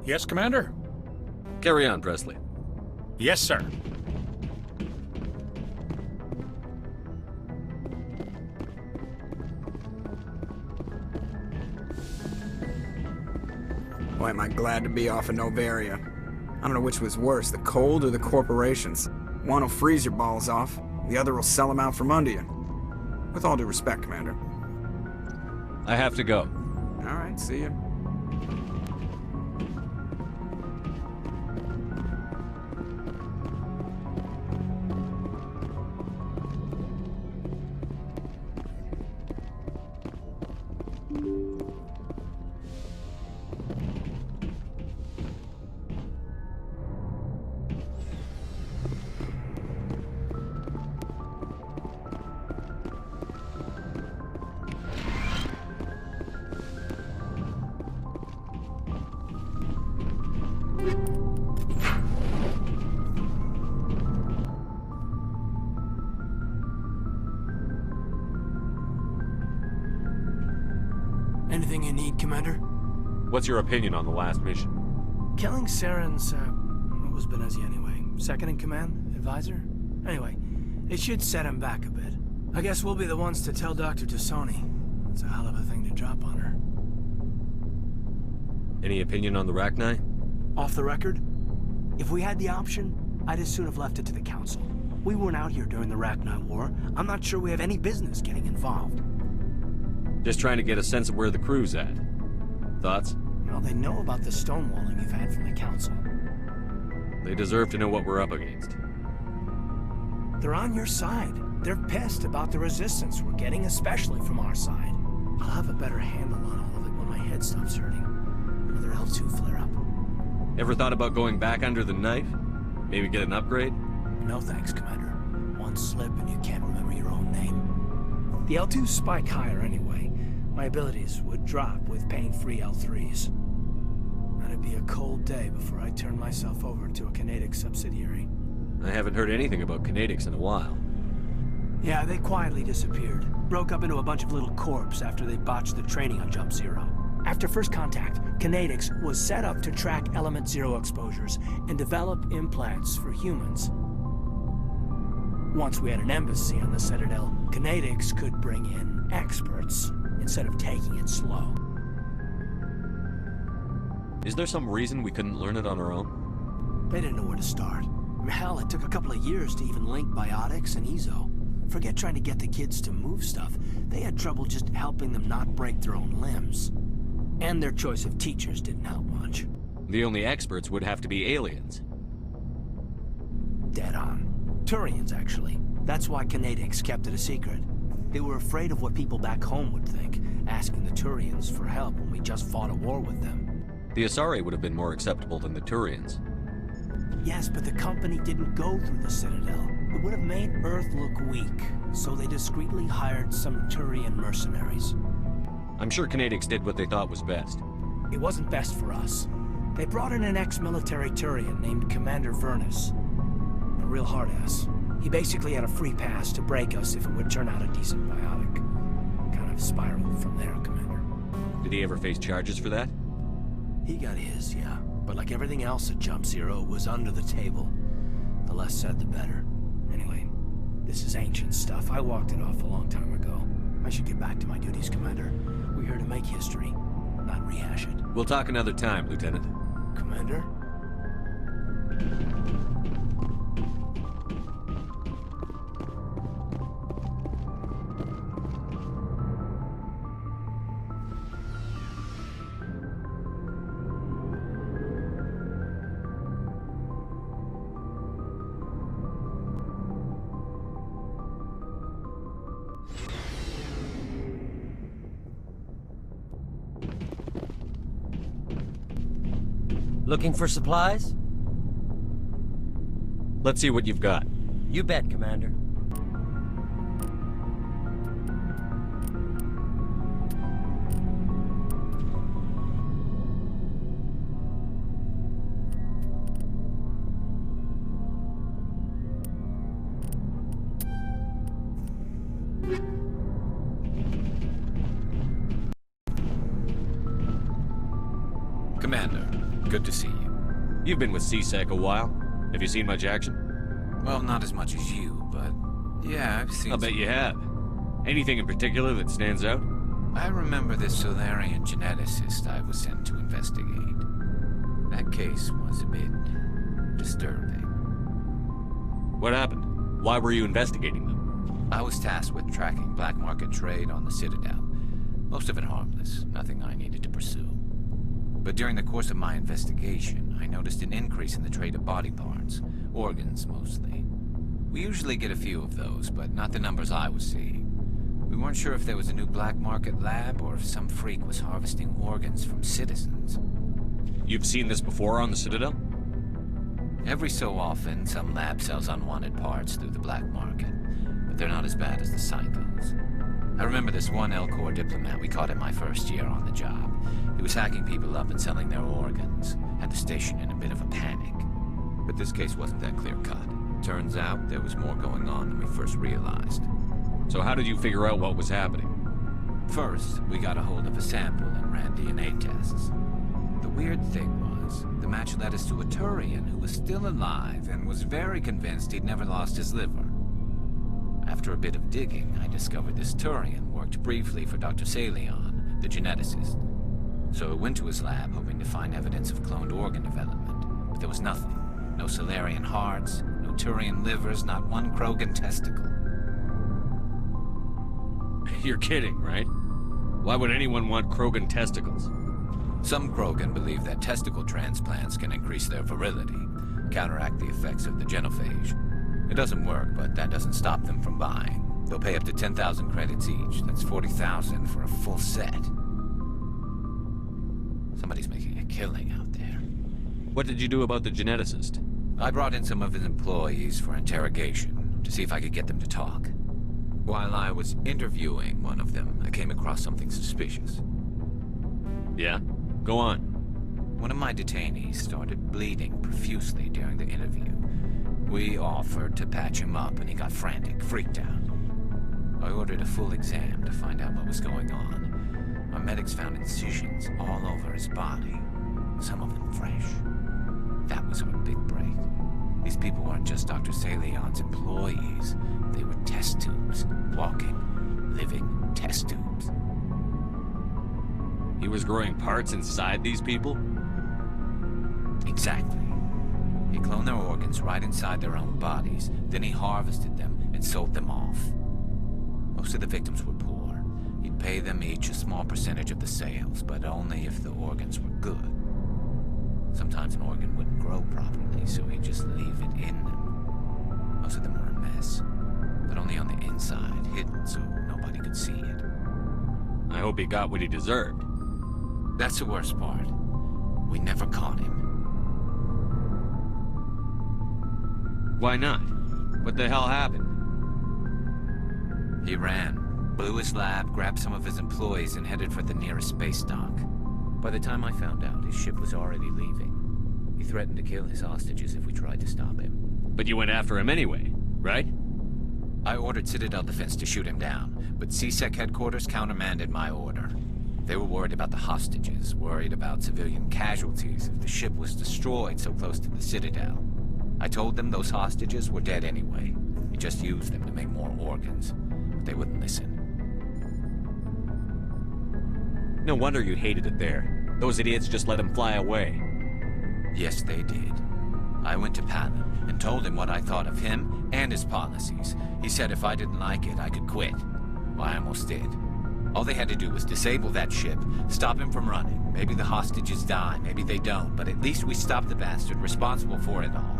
Yes, Commander? Carry on, Presley. Yes, sir. Boy, am I glad to be off of Novaria. I don't know which was worse, the cold or the corporations. One will freeze your balls off, the other will sell them out from under you. With all due respect, Commander. I have to go. All right, see ya. Anything you need, Commander? What's your opinion on the last mission? Killing Saren's, what was Benizi anyway? Second in command? Advisor? Anyway, it should set him back a bit. I guess we'll be the ones to tell Dr. Т-Сони. It's a hell of a thing to drop on her. Any opinion on the Rachni? Off the record? If we had the option, I'd as soon have left it to the Council. We weren't out here during the Rachni War. I'm not sure we have any business getting involved. Just trying to get a sense of where the crew's at. Thoughts? Well, they know about the stonewalling you've had from the Council. They deserve to know what we're up against. They're on your side. They're pissed about the resistance we're getting, especially from our side. I'll have a better handle on all of it when my head stops hurting. Another L2 flare-up. Ever thought about going back under the knife? Maybe get an upgrade? No thanks, Commander. One slip and you can't remember your own name. The L2s spike higher anyway. My abilities would drop with pain-free L3s. That'd be a cold day before I turn myself over to a Canadic subsidiary. I haven't heard anything about Canadics in a while. Yeah, they quietly disappeared. Broke up into a bunch of little corps after they botched the training on Jump Zero. After first contact, Canadics was set up to track Element Zero exposures and develop implants for humans. Once we had an embassy on the Citadel, Canadics could bring in experts instead of taking it slow. Is there some reason we couldn't learn it on our own? They didn't know where to start. Hell, it took a couple of years to even link biotics and EZO. Forget trying to get the kids to move stuff. They had trouble just helping them not break their own limbs. And their choice of teachers didn't help much. The only experts would have to be aliens. Dead on. Turians, actually. That's why Canadics kept it a secret. They were afraid of what people back home would think, asking the Turians for help when we just fought a war with them. The Asari would have been more acceptable than the Turians. Yes, but the company didn't go through the Citadel. It would have made Earth look weak, so they discreetly hired some Turian mercenaries. I'm sure Canadics did what they thought was best. It wasn't best for us. They brought in an ex-military Turian named Commander Vernus. A real hard-ass. He basically had a free pass to break us if it would turn out a decent biotic. Kind of spiraled from there, Commander. Did he ever face charges for that? He got his, yeah. But like everything else at Jump Zero, it was under the table. The less said, the better. Anyway, this is ancient stuff. I walked it off a long time ago. I should get back to my duties, Commander. We're here to make history, not rehash it. We'll talk another time, Lieutenant. Commander? Looking for supplies? Let's see what you've got. You bet, Commander. Good to see you. You've been with CSEC a while. Have you seen much action? Well, not as much as you, but yeah, I've seen I'll bet you have. Anything in particular that stands out? I remember this Solarian geneticist I was sent to investigate. That case was a bit disturbing. What happened? Why were you investigating them? I was tasked with tracking black market trade on the Citadel. Most of it harmless, nothing I needed to pursue. But during the course of my investigation, I noticed an increase in the trade of body parts, organs mostly. We usually get a few of those, but not the numbers I was seeing. We weren't sure if there was a new black market lab or if some freak was harvesting organs from citizens. You've seen this before on the Citadel? Every so often, some lab sells unwanted parts through the black market, but they're not as bad as the cycles. I remember this one L-Corps diplomat we caught in my first year on the job. He was hacking people up and selling their organs, had the station in a bit of a panic. But this case wasn't that clear-cut. Turns out there was more going on than we first realized. So how did you figure out what was happening? First, we got a hold of a sample and ran DNA tests. The weird thing was, the match led us to a Turian who was still alive and was very convinced he'd never lost his liver. After a bit of digging, I discovered this Turian worked briefly for Dr. Salion, the geneticist. So I went to his lab hoping to find evidence of cloned organ development, but there was nothing. No Solarian hearts, no Turian livers, not one Krogan testicle. You're kidding, right? Why would anyone want Krogan testicles? Some Krogan believe that testicle transplants can increase their virility, counteract the effects of the genophage. It doesn't work, but that doesn't stop them from buying. They'll pay up to 10,000 credits each. That's 40,000 for a full set. Somebody's making a killing out there. What did you do about the geneticist? I brought in some of his employees for interrogation, to see if I could get them to talk. While I was interviewing one of them, I came across something suspicious. Yeah? Go on. One of my detainees started bleeding profusely during the interview. We offered to patch him up, and he got frantic, freaked out. I ordered a full exam to find out what was going on. Our medics found incisions all over his body, some of them fresh. That was our big break. These people weren't just Dr. Salion's employees. They were test tubes, walking, living test tubes. He was growing parts inside these people? Exactly. He cloned their organs right inside their own bodies, then he harvested them and sold them off. Most of the victims were poor. He'd pay them each a small percentage of the sales, but only if the organs were good. Sometimes an organ wouldn't grow properly, so he'd just leave it in them. Most of them were a mess, but only on the inside, hidden so nobody could see it. I hope he got what he deserved. That's the worst part. We never caught him. Why not? What the hell happened? He ran, blew his lab, grabbed some of his employees, and headed for the nearest space dock. By the time I found out, his ship was already leaving. He threatened to kill his hostages if we tried to stop him. But you went after him anyway, right? I ordered Citadel Defense to shoot him down, but CSEC headquarters countermanded my order. They were worried about the hostages, worried about civilian casualties if the ship was destroyed so close to the Citadel. I told them those hostages were dead anyway. We just used them to make more organs. But they wouldn't listen. No wonder you hated it there. Those idiots just let him fly away. Yes, they did. I went to Palin and told him what I thought of him and his policies. He said if I didn't like it, I could quit. Well, I almost did. All they had to do was disable that ship, stop him from running. Maybe the hostages die, maybe they don't, but at least we stopped the bastard responsible for it all.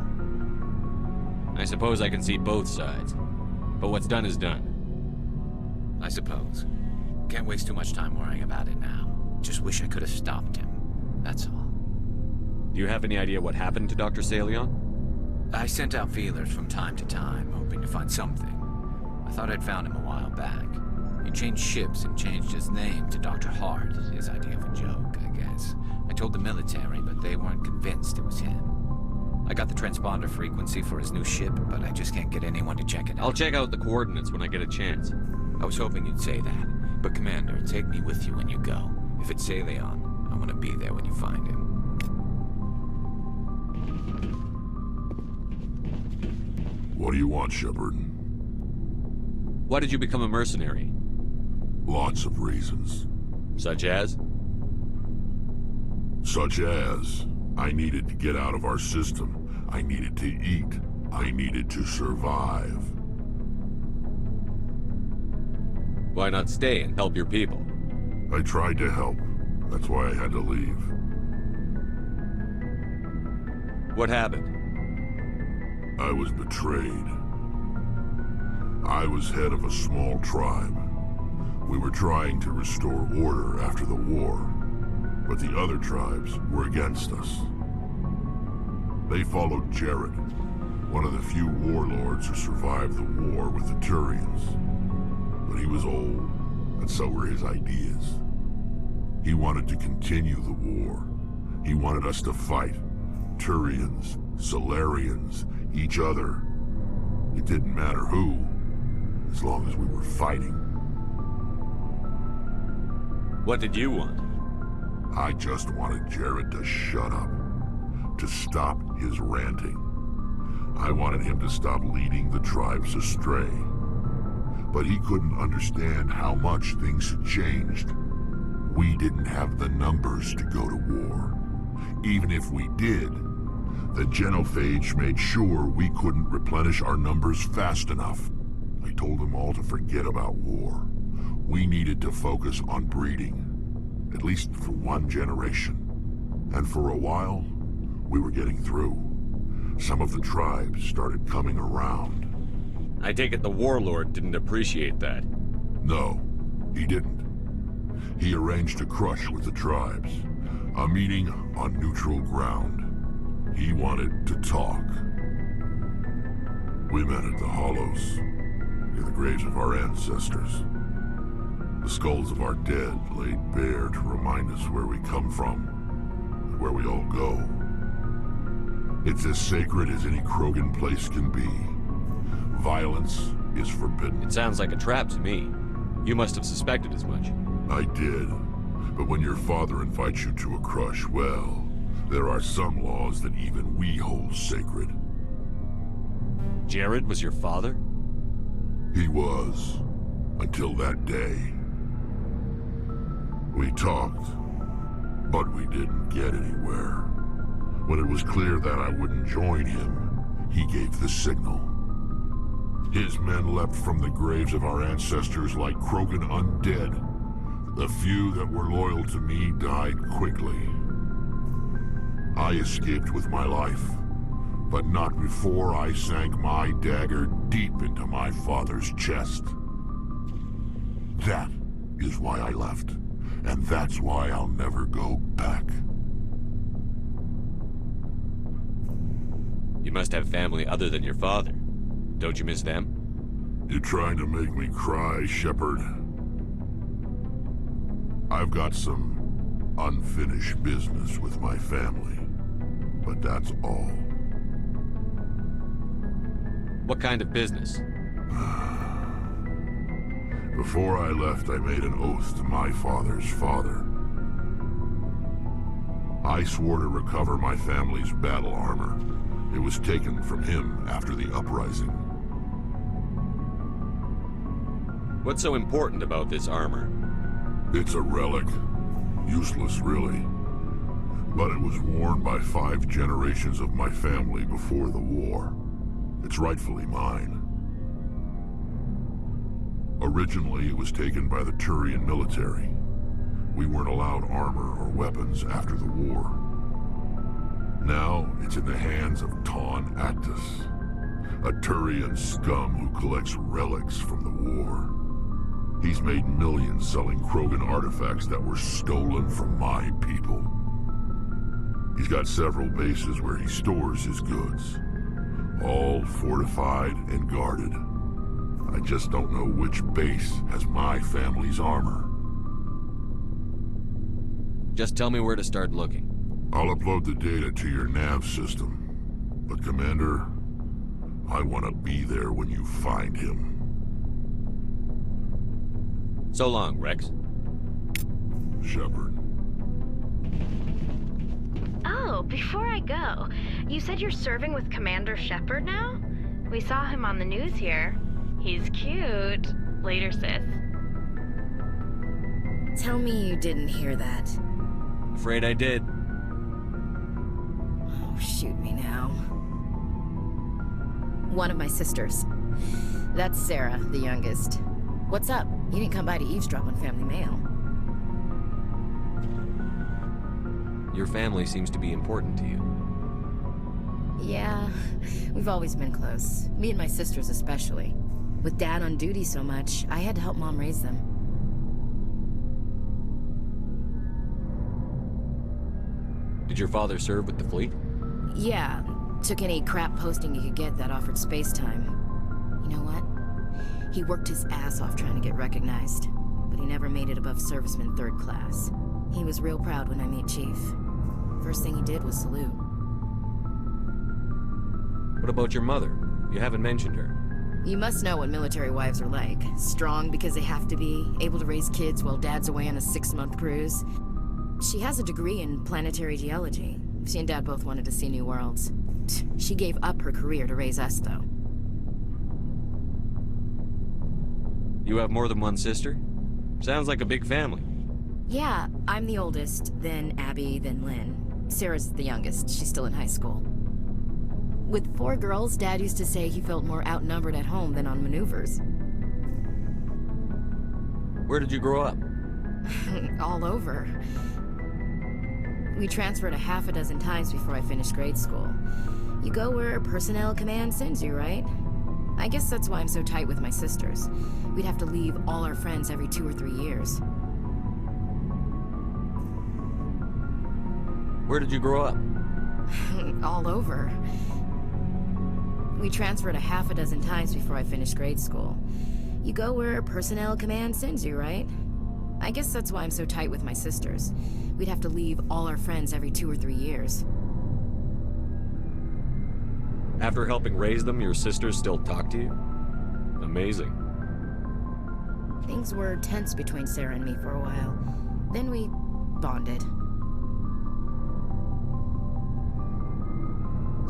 I suppose I can see both sides. But what's done is done. I suppose. Can't waste too much time worrying about it now. Just wish I could have stopped him. That's all. Do you have any idea what happened to Dr. Salion? I sent out feelers from time to time, hoping to find something. I thought I'd found him a while back. He changed ships and changed his name to Dr. Hart, his idea of a joke, I guess. I told the military, but they weren't convinced it was him. I got the transponder frequency for his new ship, but I just can't get anyone to check it out. I'll check out the coordinates when I get a chance. I was hoping you'd say that. But Commander, take me with you when you go. If it's Salion, I want to be there when you find him. What do you want, Shepard? Why did you become a mercenary? Lots of reasons. Such as? Such as, I needed to get out of our system. I needed to eat. I needed to survive. Why not stay and help your people? I tried to help. That's why I had to leave. What happened? I was betrayed. I was head of a small tribe. We were trying to restore order after the war, but the other tribes were against us. They followed Jared, one of the few warlords who survived the war with the Turians. But he was old, and so were his ideas. He wanted to continue the war. He wanted us to fight. Turians, Solarians, each other. It didn't matter who, as long as we were fighting. What did you want? I just wanted Jared to shut up, to stop his ranting. I wanted him to stop leading the tribes astray. But he couldn't understand how much things had changed. We didn't have the numbers to go to war. Even if we did, the genophage made sure we couldn't replenish our numbers fast enough. I told them all to forget about war. We needed to focus on breeding, at least for one generation. And for a while, we were getting through. Some of the tribes started coming around. I take it the warlord didn't appreciate that. No, he didn't. He arranged a crush with the tribes. A meeting on neutral ground. He wanted to talk. We met at the Hollows, near the graves of our ancestors. The skulls of our dead laid bare to remind us where we come from, and where we all go. It's as sacred as any Krogan place can be. Violence is forbidden. It sounds like a trap to me. You must have suspected as much. I did. But when your father invites you to a crush, well, there are some laws that even we hold sacred. Jared was your father? He was. Until that day. We talked, but we didn't get anywhere. When it was clear that I wouldn't join him, he gave the signal. His men leapt from the graves of our ancestors like Krogan undead. The few that were loyal to me died quickly. I escaped with my life, but not before I sank my dagger deep into my father's chest. That is why I left, and that's why I'll never go back. You must have family other than your father. Don't you miss them? You're trying to make me cry, Shepard. I've got some unfinished business with my family, but that's all. What kind of business? Before I left, I made an oath to my father's father. I swore to recover my family's battle armor. It was taken from him after the uprising. What's so important about this armor? It's a relic. Useless, really. But it was worn by 5 generations of my family before the war. It's rightfully mine. Originally, it was taken by the Turian military. We weren't allowed armor or weapons after the war. Now, it's in the hands of Ton Actus, a Turian scum who collects relics from the war. He's made millions selling Krogan artifacts that were stolen from my people. He's got several bases where he stores his goods, all fortified and guarded. I just don't know which base has my family's armor. Just tell me where to start looking. I'll upload the data to your nav system. But Commander, I want to be there when you find him. So long, Rex. Shepard. Oh, before I go, you said you're serving with Commander Shepard now? We saw him on the news here. He's cute. Later, sis. Tell me you didn't hear that. Afraid I did. Oh, shoot me now. One of my sisters. That's Sarah, the youngest. What's up? You didn't come by to eavesdrop on family mail. Your family seems to be important to you. Yeah, we've always been close. Me and my sisters especially. With Dad on duty so much, I had to help Mom raise them. Did your father serve with the fleet? Yeah, took any crap posting he could get that offered space time. You know what? He worked his ass off trying to get recognized, but he never made it above serviceman 3rd class. He was real proud when I met Chief. First thing he did was salute. What about your mother? You haven't mentioned her. You must know what military wives are like. Strong because they have to be, able to raise kids while Dad's away on a 6-month cruise. She has a degree in planetary geology. She and Dad both wanted to see new worlds. She gave up her career to raise us, though. You have more than one sister? Sounds like a big family. Yeah, I'm the oldest, then Abby, then Lynn. Sarah's the youngest. She's still in high school. With 4 girls, Dad used to say he felt more outnumbered at home than on maneuvers. Where did you grow up? All over. We transferred a half a dozen times before I finished grade school. You go where personnel command sends you, right? I guess that's why I'm so tight with my sisters. We'd have to leave all our friends every 2 or 3 years. Where did you grow up? All over. We transferred a half a dozen times before I finished grade school. You go where personnel command sends you, right? I guess that's why I'm so tight with my sisters. We'd have to leave all our friends every 2 or 3 years. After helping raise them, your sisters still talk to you? Amazing. Things were tense between Sarah and me for a while. Then we bonded.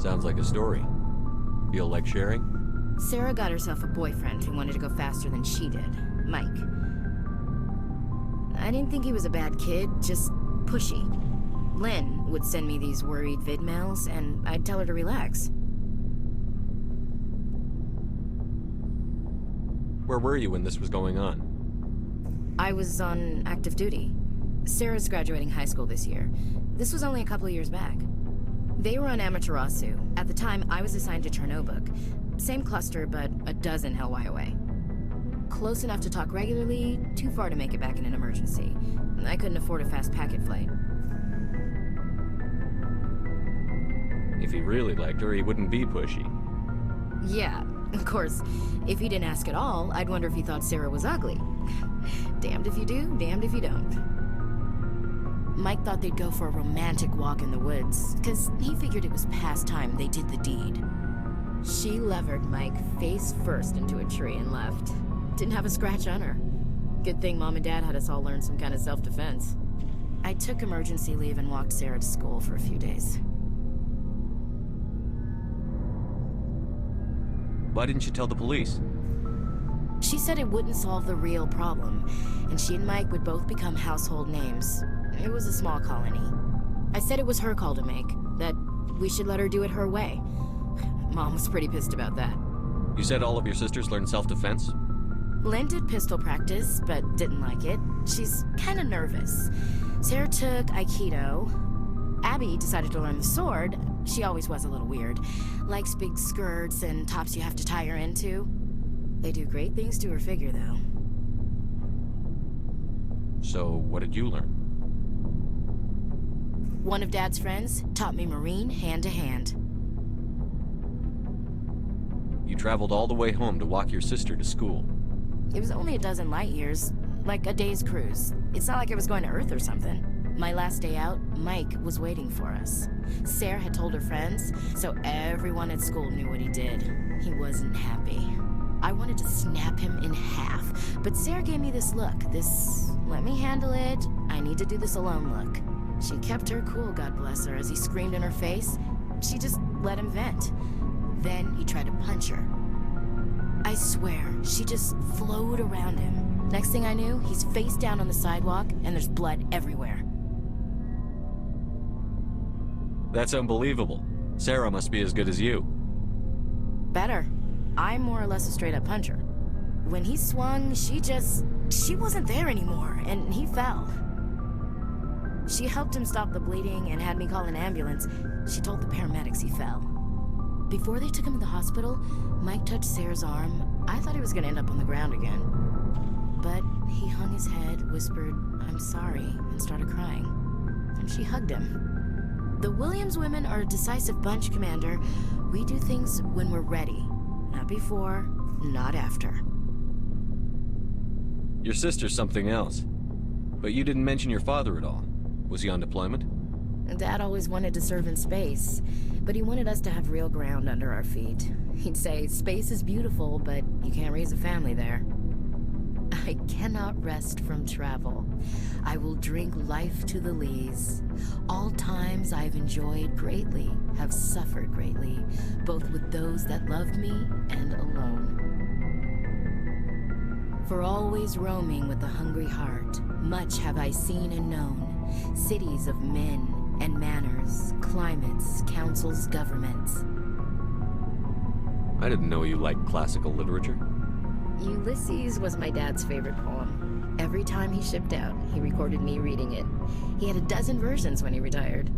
Sounds like a story. Feel like sharing? Sarah got herself a boyfriend who wanted to go faster than she did, Mike. I didn't think he was a bad kid, just pushy. Lynn would send me these worried vidmails, and I'd tell her to relax. Where were you when this was going on? I was on active duty. Sarah's graduating high school this year. This was only a couple of years back. They were on Amaterasu. At the time, I was assigned to Chernobog. Same cluster, but a dozen Hellwire away. Close enough to talk regularly, too far to make it back in an emergency. I couldn't afford a fast packet flight. If he really liked her, he wouldn't be pushy. Yeah, of course. If he didn't ask at all, I'd wonder if he thought Sarah was ugly. Damned if you do, damned if you don't. Mike thought they'd go for a romantic walk in the woods, because he figured it was past time they did the deed. She levered Mike face first into a tree and left. Didn't have a scratch on her. Good thing Mom and Dad had us all learn some kind of self-defense. I took emergency leave and walked Sarah to school for a few days. Why didn't you tell the police? She said it wouldn't solve the real problem, and she and Mike would both become household names. It was a small colony. I said it was her call to make, that we should let her do it her way. Mom was pretty pissed about that. You said all of your sisters learned self-defense? Lynn did pistol practice, but didn't like it. She's kind of nervous. Sarah took Aikido. Abby decided to learn the sword. She always was a little weird. Likes big skirts and tops you have to tie her into. They do great things to her figure, though. So, what did you learn? One of Dad's friends taught me Marine hand to hand. You traveled all the way home to walk your sister to school. It was only a dozen light years, like a day's cruise. It's not like I was going to Earth or something. My last day out, Mike was waiting for us. Sarah had told her friends, so everyone at school knew what he did. He wasn't happy. I wanted to snap him in half, but Sarah gave me this look, this let me handle it, I need to do this alone look. She kept her cool, God bless her, as he screamed in her face. She just let him vent. Then he tried to punch her. I swear, she just flowed around him. Next thing I knew, he's face down on the sidewalk, and there's blood everywhere. That's unbelievable. Sarah must be as good as you. Better. I'm more or less a straight-up puncher. When he swung, she wasn't there anymore, and he fell. She helped him stop the bleeding and had me call an ambulance. She told the paramedics he fell. Before they took him to the hospital, Mike touched Sarah's arm. I thought he was gonna end up on the ground again. But he hung his head, whispered, "I'm sorry," and started crying. And she hugged him. The Williams women are a decisive bunch, Commander. We do things when we're ready. Not before, not after. Your sister's something else. But you didn't mention your father at all. Was he on deployment? Dad always wanted to serve in space, but he wanted us to have real ground under our feet. He'd say, space is beautiful, but you can't raise a family there. I cannot rest from travel. I will drink life to the lees. All times I've enjoyed greatly, have suffered greatly, both with those that loved me and alone. For always roaming with a hungry heart, much have I seen and known, cities of men and manners, climates, councils, governments. I didn't know you liked classical literature. Ulysses was my dad's favorite poem. Every time he shipped out, he recorded me reading it. He had a dozen versions when he retired.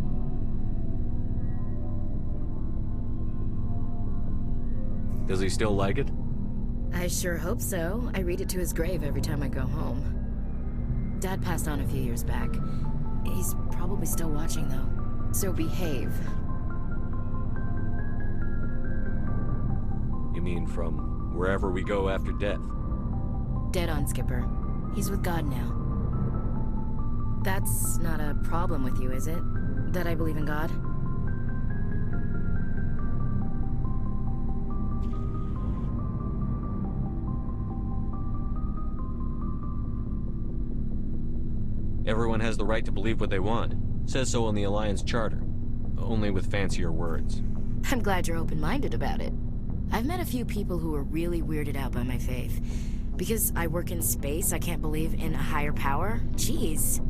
Does he still like it? I sure hope so. I read it to his grave every time I go home. Dad passed on a few years back. He's probably still watching, though. So behave. You mean from wherever we go after death? Dead on, Skipper. He's with God now. That's not a problem with you, is it? That I believe in God? Everyone has the right to believe what they want. Says so on the Alliance Charter. Only with fancier words. I'm glad you're open-minded about it. I've met a few people who are really weirded out by my faith. Because I work in space, I can't believe in a higher power? Jeez.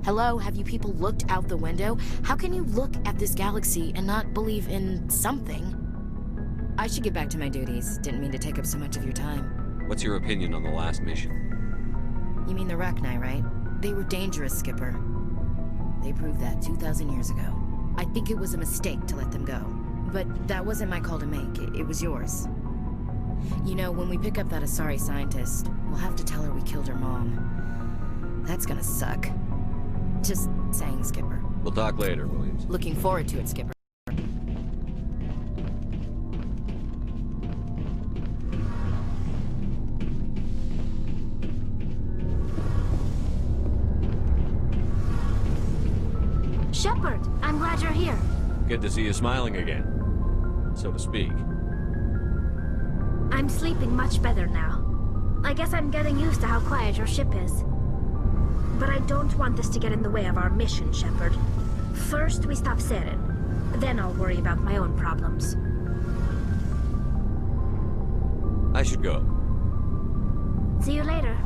Hello, have you people looked out the window? How can you look at this galaxy and not believe in something? I should get back to my duties. Didn't mean to take up so much of your time. What's your opinion on the last mission? You mean the Rachni, right? They were dangerous, Skipper. They proved that 2,000 years ago. I think it was a mistake to let them go. But that wasn't my call to make. It was yours. You know, when we pick up that Asari scientist, we'll have to tell her we killed her mom. That's gonna suck. Just saying, Skipper. We'll talk later, Williams. Looking forward to it, Skipper. Shepard, I'm glad you're here. Good to see you smiling again, so to speak. I'm sleeping much better now. I guess I'm getting used to how quiet your ship is. But I don't want this to get in the way of our mission, Shepard. First, we stop Saren. Then I'll worry about my own problems. I should go. See you later.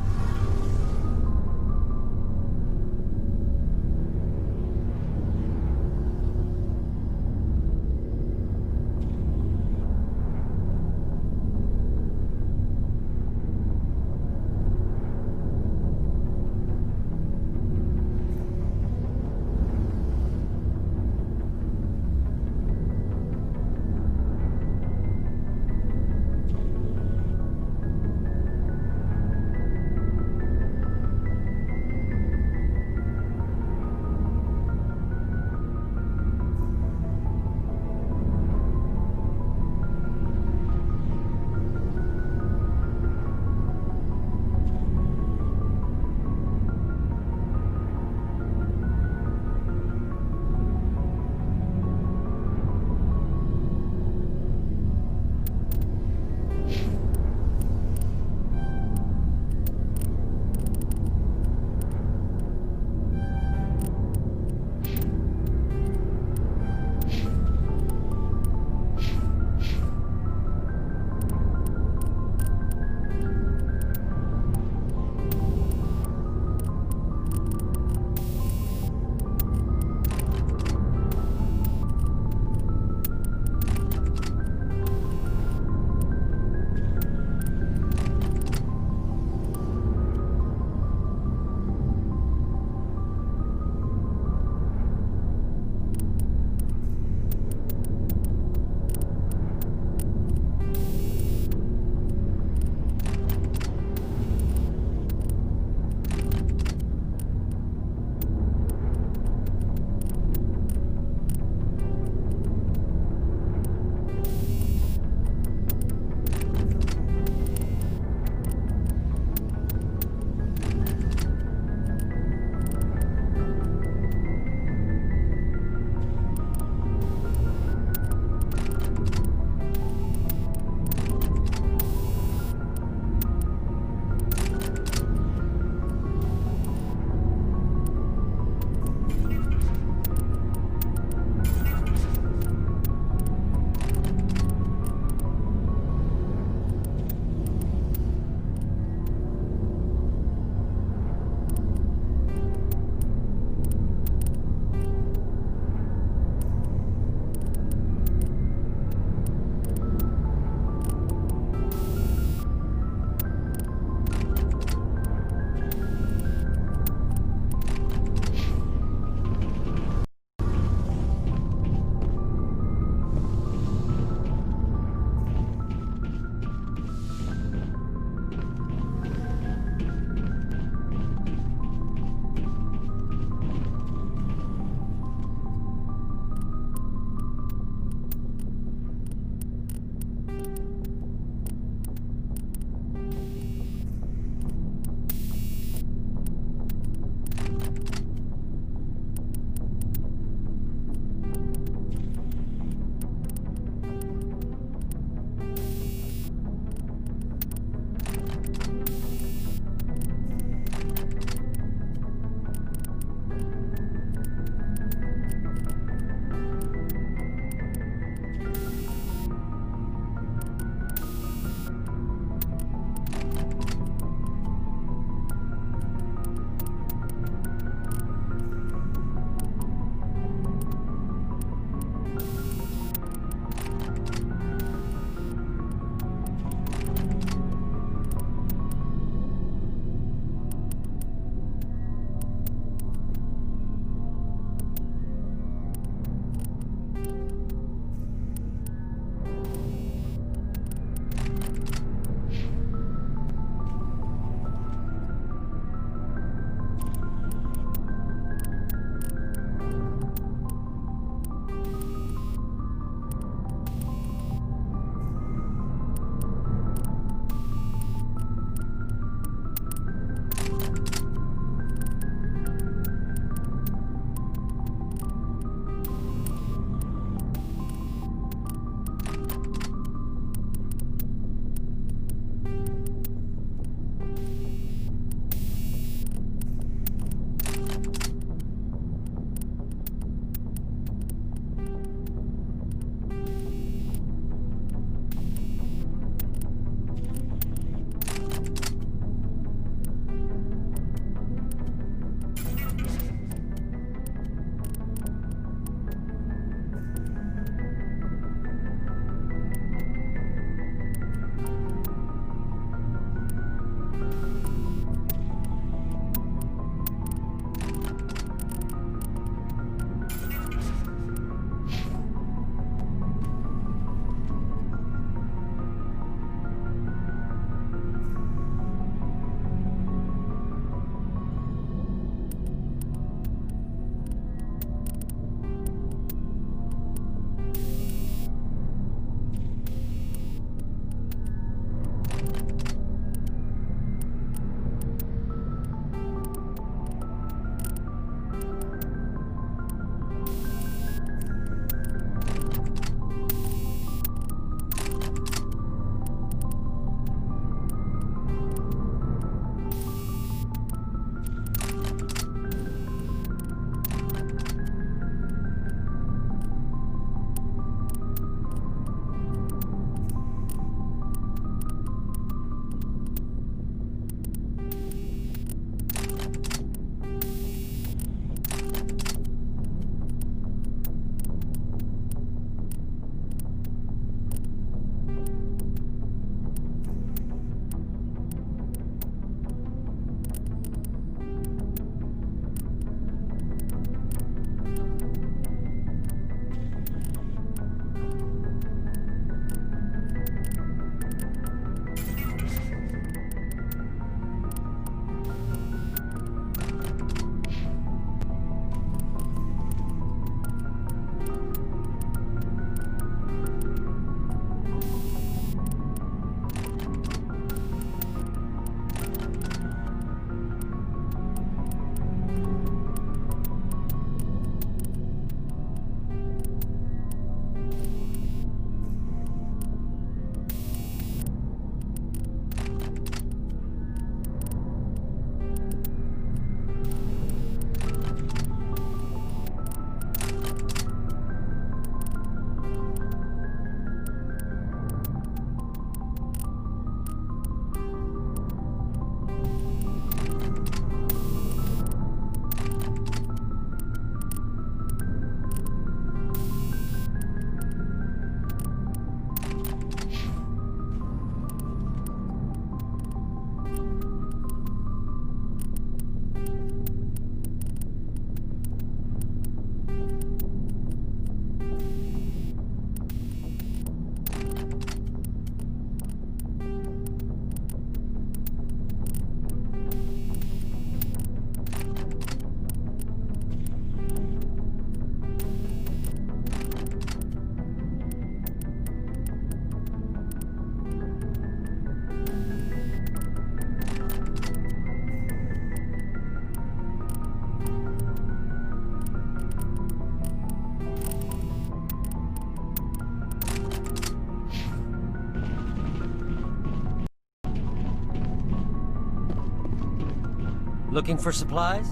Looking for supplies?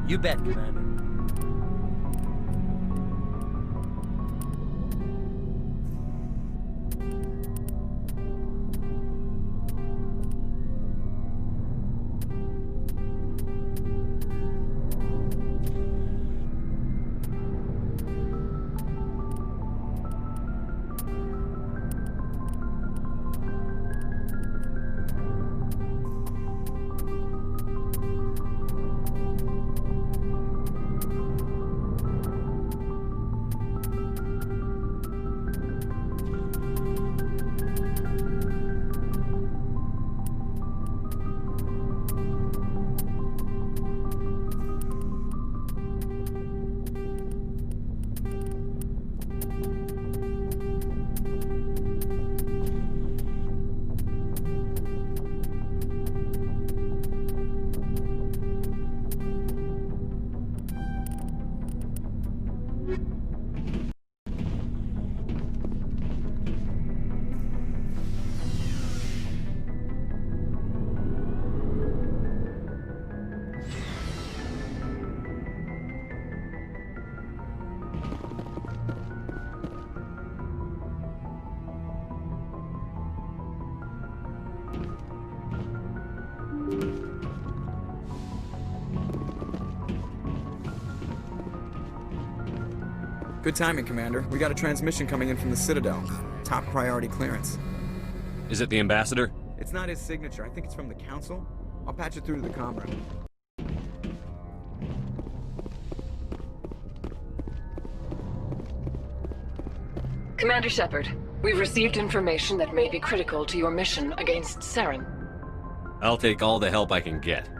You bet, Commander. Good timing, Commander. We got a transmission coming in from the Citadel. Top priority clearance. Is it the ambassador? It's not his signature. I think it's from the Council. I'll patch it through to the comm room. Commander Shepard, we've received information that may be critical to your mission against Saren. I'll take all the help I can get.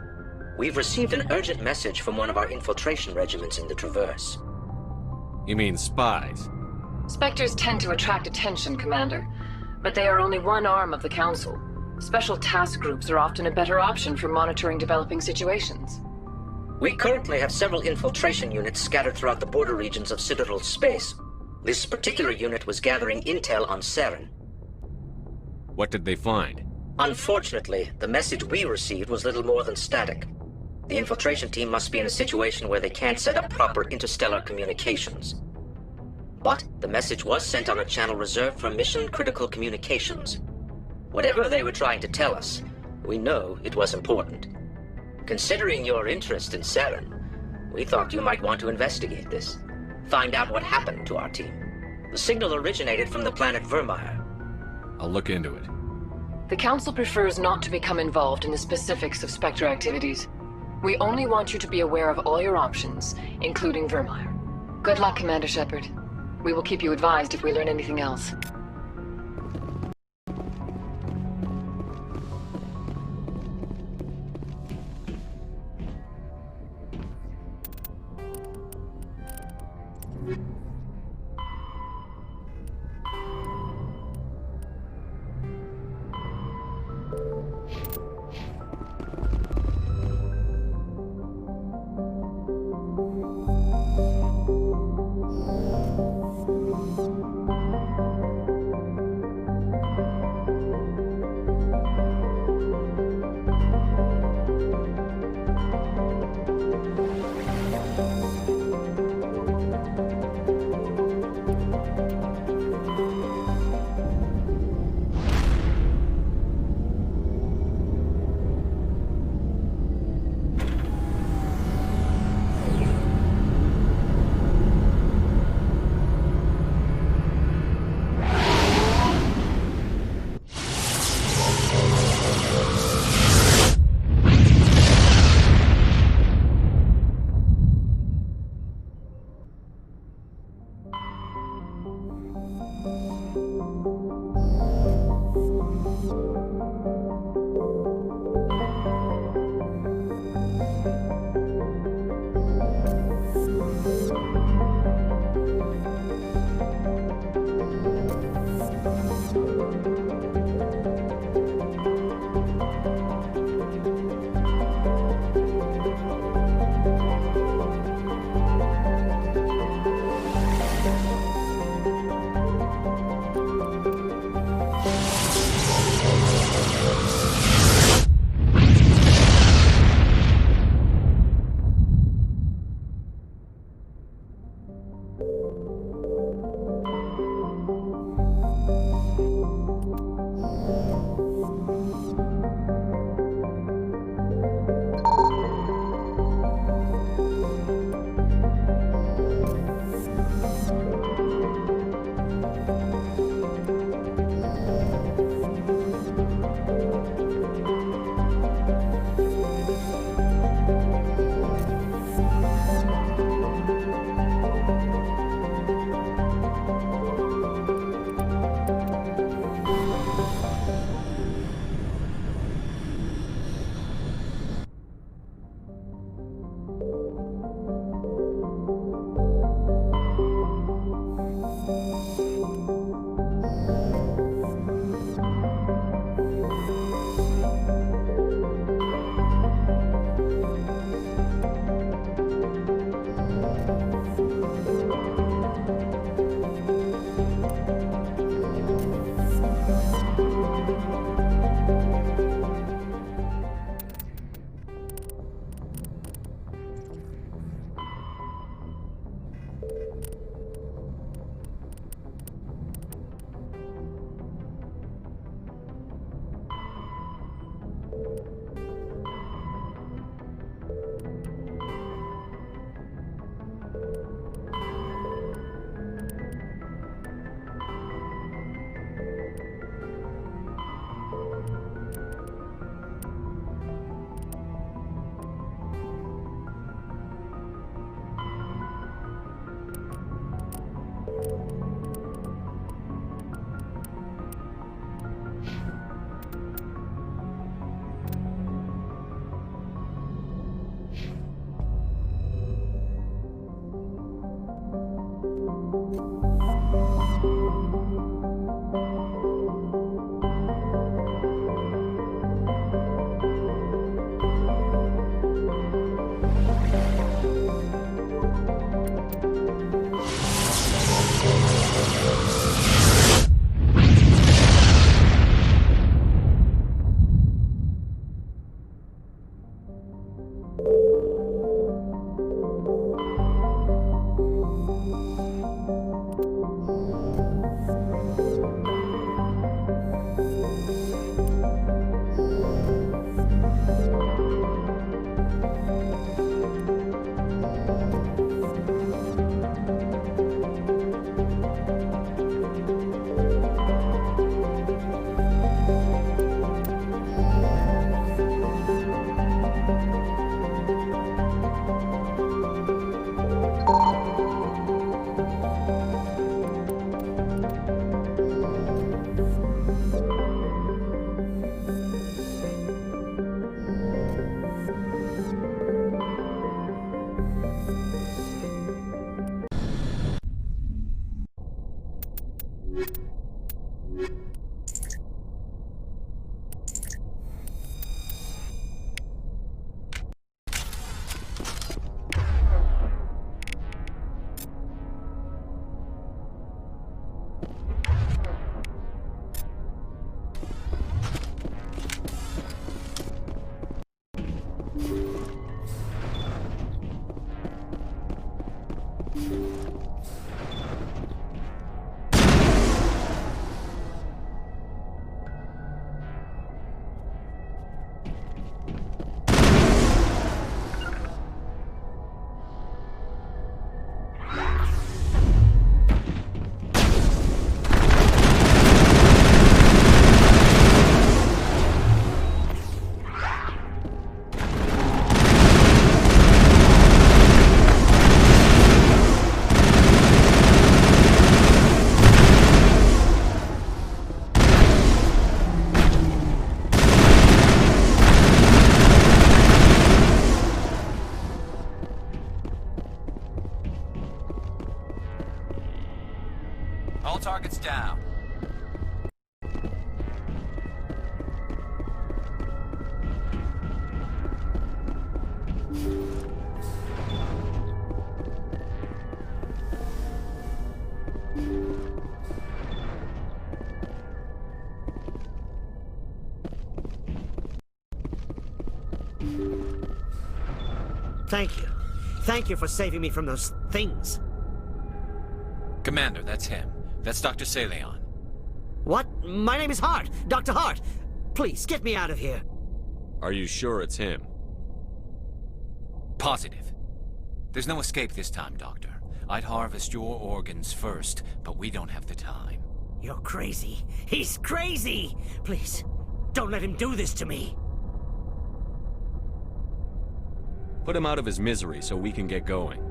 We've received an urgent message from one of our infiltration regiments in the Traverse. You mean spies? Spectres tend to attract attention, Commander, but they are only one arm of the Council. Special task groups are often a better option for monitoring developing situations. We currently have several infiltration units scattered throughout the border regions of Citadel space. This particular unit was gathering intel on Saren. What did they find? Unfortunately, the message we received was little more than static. The infiltration team must be in a situation where they can't set up proper interstellar communications. But the message was sent on a channel reserved for mission-critical communications. Whatever they were trying to tell us, we know it was important. Considering your interest in Saren, we thought you might want to investigate this. Find out what happened to our team. The signal originated from the planet Vermeer. I'll look into it. The Council prefers not to become involved in the specifics of Spectre activities. We only want you to be aware of all your options, including Vermeer. Good luck, Commander Shepard. We will keep you advised if we learn anything else. All targets down. Thank you. Thank you for saving me from those things. Commander, that's him. That's Dr. Saleon. What? My name is Hart. Dr. Hart. Please, get me out of here. Are you sure it's him? Positive. There's no escape this time, Doctor. I'd harvest your organs first, but we don't have the time. You're crazy. He's crazy! Please, don't let him do this to me. Put him out of his misery so we can get going.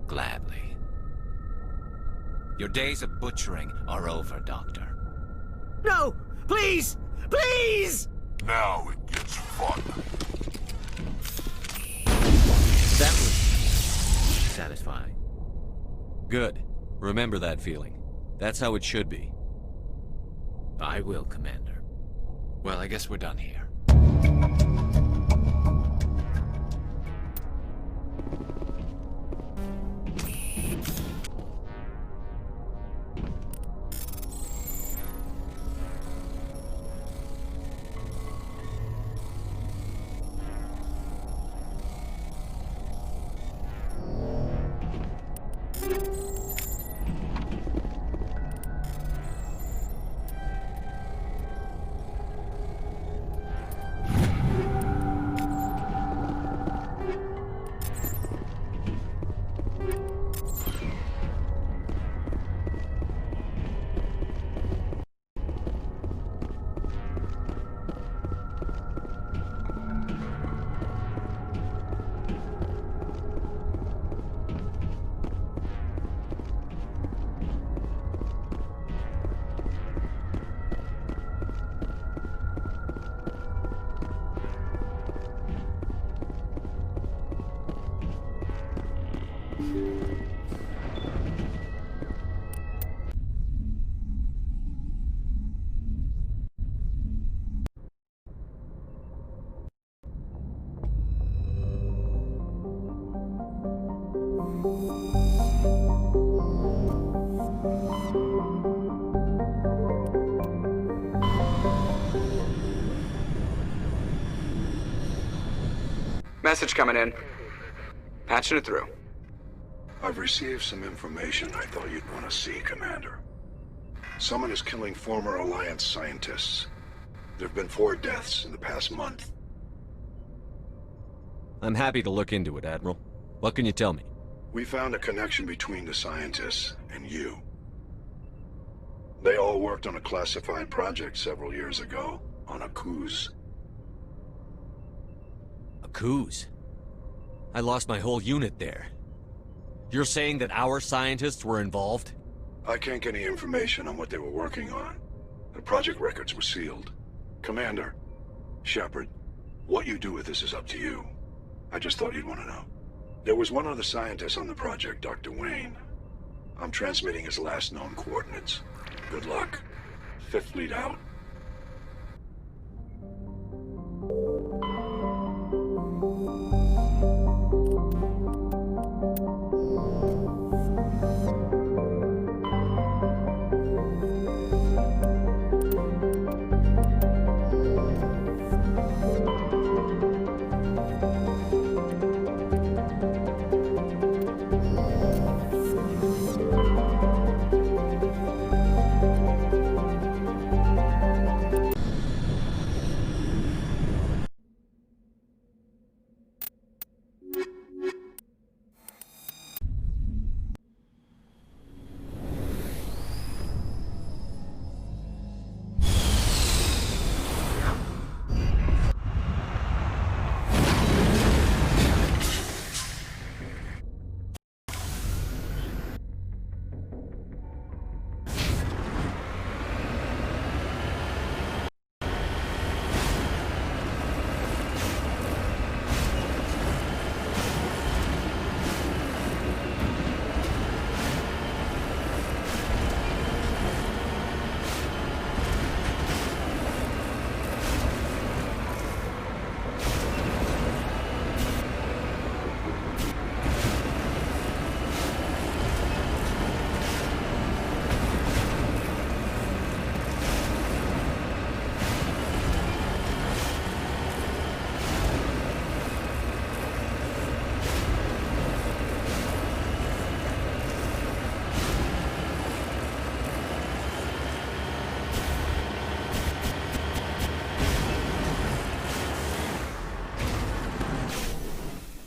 Gladly. Your days of butchering are over, Doctor. No! Please! Please! Now it gets fun. That was satisfying. Good. Remember that feeling. That's how it should be. I will, Commander. Well, I guess we're done here. Message coming in. Patching it through. I've received some information I thought you'd want to see, Commander. Someone is killing former Alliance scientists. There have been 4 deaths in the past month. I'm happy to look into it, Admiral. What can you tell me? We found a connection between the scientists and you. They all worked on a classified project several years ago, on a cruise. A cruise? I lost my whole unit there. You're saying that our scientists were involved? I can't get any information on what they were working on. The project records were sealed. Commander, Shepard, what you do with this is up to you. I just thought you'd want to know. There was one other scientist on the project, Dr. Wayne. I'm transmitting his last known coordinates. Good luck. 5th Fleet out.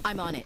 I'm on it.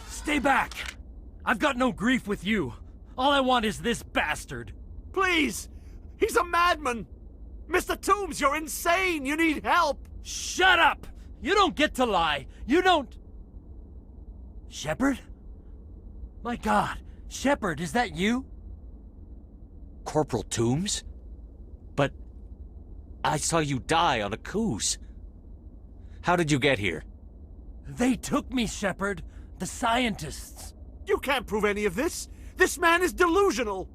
Stay back! I've got no grief with you. All I want is this bastard. Please! He's a madman! Mr. Toombs, you're insane! You need help! Shut up! You don't get to lie. You don't... Shepard? My God, Shepard, is that you? Corporal Toombs? But I saw you die on a cruise. How did you get here? They took me, Shepard. The scientists. You can't prove any of this. This man is delusional.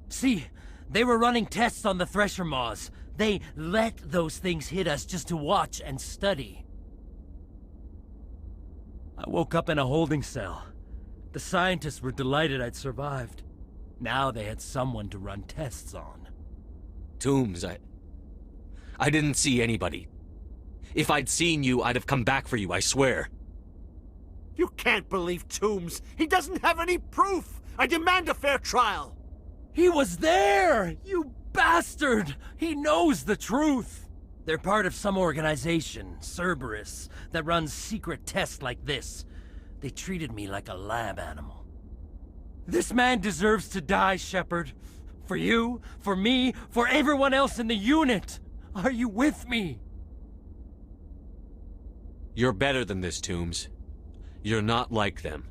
See, they were running tests on the Thresher Maws. They let those things hit us just to watch and study. I woke up in a holding cell. The scientists were delighted I'd survived. Now they had someone to run tests on. Toombs, I didn't see anybody. If I'd seen you, I'd have come back for you, I swear. You can't believe Toombs. He doesn't have any proof. I demand a fair trial. He was there! You bastard! He knows the truth! They're part of some organization, Cerberus, that runs secret tests like this. They treated me like a lab animal. This man deserves to die, Shepard. For you, for me, for everyone else in the unit. Are you with me? You're better than this, Toombs. You're not like them.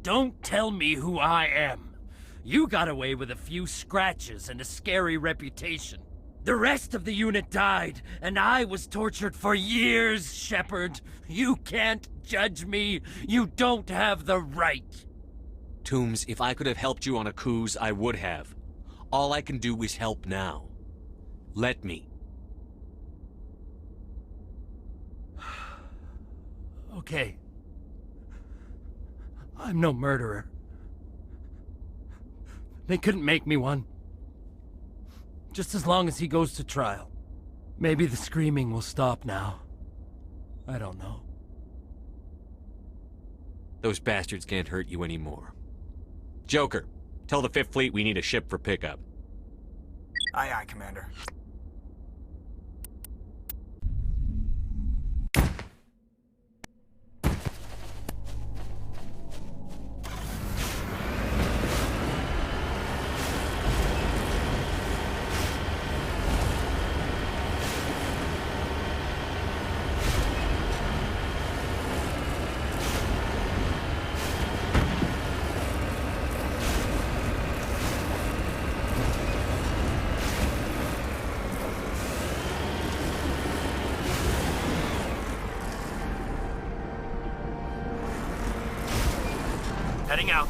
Don't tell me who I am. You got away with a few scratches and a scary reputation. The rest of the unit died, and I was tortured for years, Shepard. You can't judge me. You don't have the right. Toombs, if I could have helped you on a cruise, I would have. All I can do is help now. Let me. Okay. I'm no murderer. They couldn't make me one. Just as long as he goes to trial. Maybe the screaming will stop now. I don't know. Those bastards can't hurt you anymore. Joker, tell the 5th Fleet we need a ship for pickup. Aye, aye, Commander. Heading out.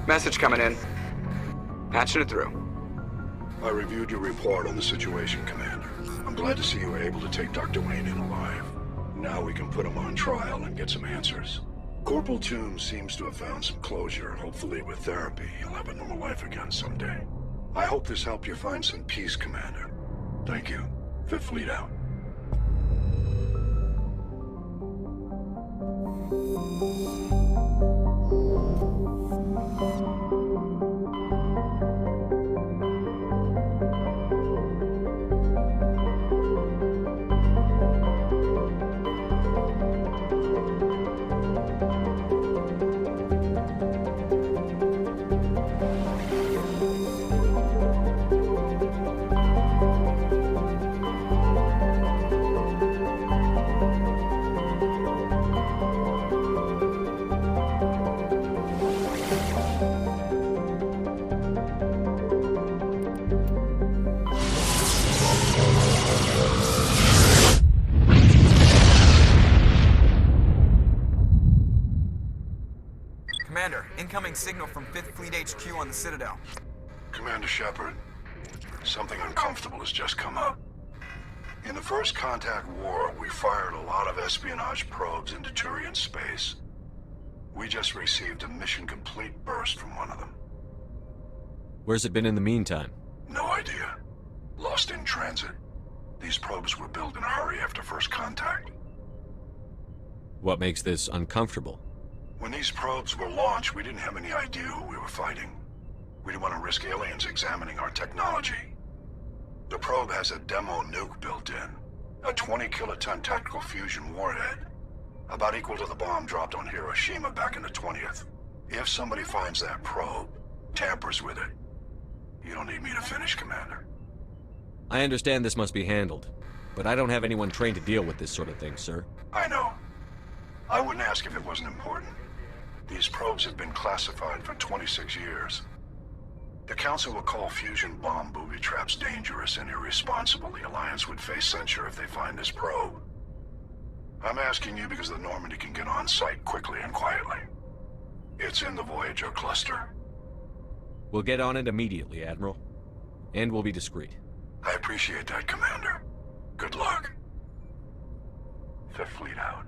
Message coming in. Patching it through. I reviewed your report on the situation, Commander. I'm glad to see you were able to take Dr. Wayne in alive. Now we can put him on trial and get some answers. Corporal Toombs seems to have found some closure. Hopefully with therapy, he'll have a normal life again someday. I hope this helped you find some peace, Commander. Thank you. 5th Fleet out. Getting signal from 5th Fleet HQ on the Citadel. Commander Shepard, something uncomfortable has just come up. In the First Contact War, we fired a lot of espionage probes into Turian space. We just received a mission-complete burst from one of them. Where's it been in the meantime? No idea. Lost in transit. These probes were built in a hurry after First Contact. What makes this uncomfortable? When these probes were launched, we didn't have any idea who we were fighting. We didn't want to risk aliens examining our technology. The probe has a demo nuke built in. A 20-kiloton tactical fusion warhead. About equal to the bomb dropped on Hiroshima back in the 20th. If somebody finds that probe, tampers with it, you don't need me to finish, Commander. I understand this must be handled, but I don't have anyone trained to deal with this sort of thing, sir. I know. I wouldn't ask if it wasn't important. These probes have been classified for 26 years. The Council will call fusion bomb booby traps dangerous and irresponsible. The Alliance would face censure if they find this probe. I'm asking you because the Normandy can get on site quickly and quietly. It's in the Voyager cluster. We'll get on it immediately, Admiral. And we'll be discreet. I appreciate that, Commander. Good luck. Fifth Fleet out.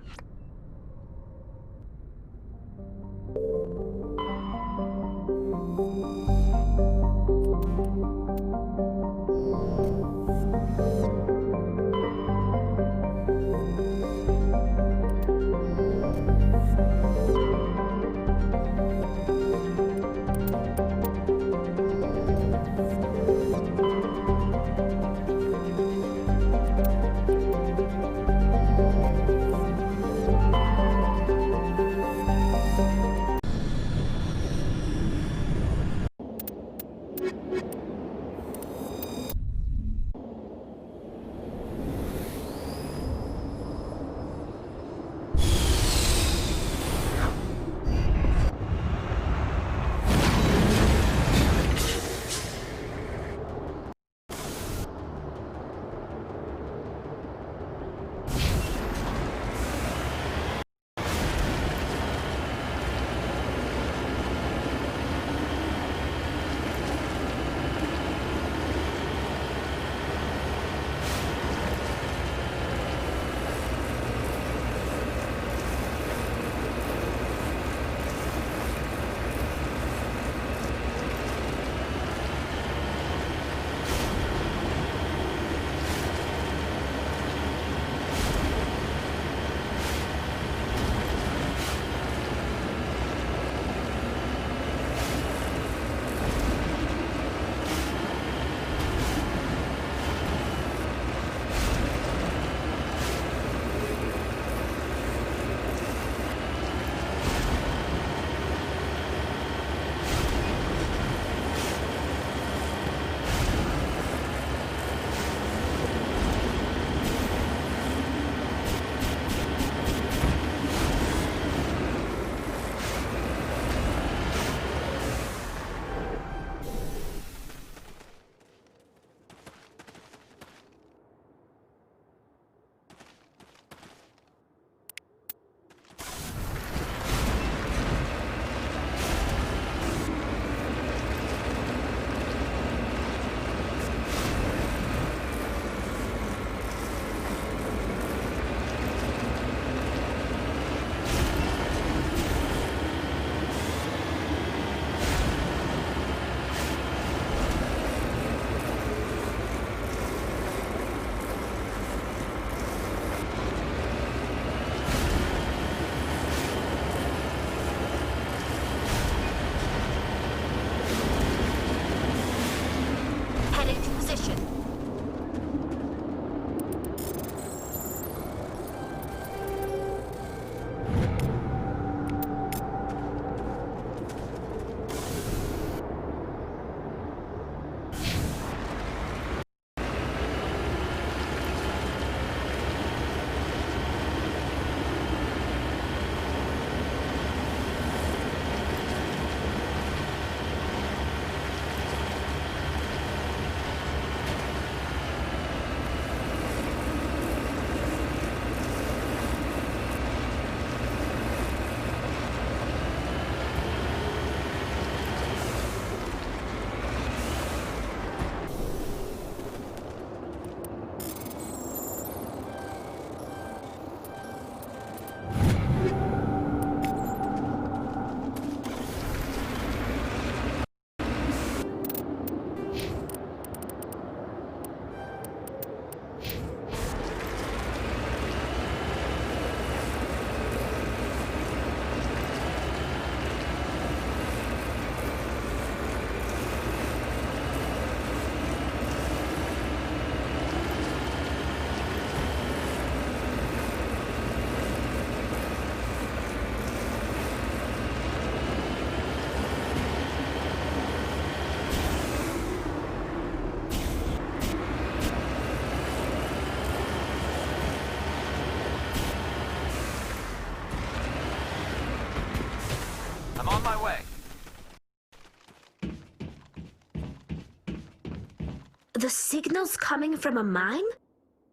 The signal's coming from a mine?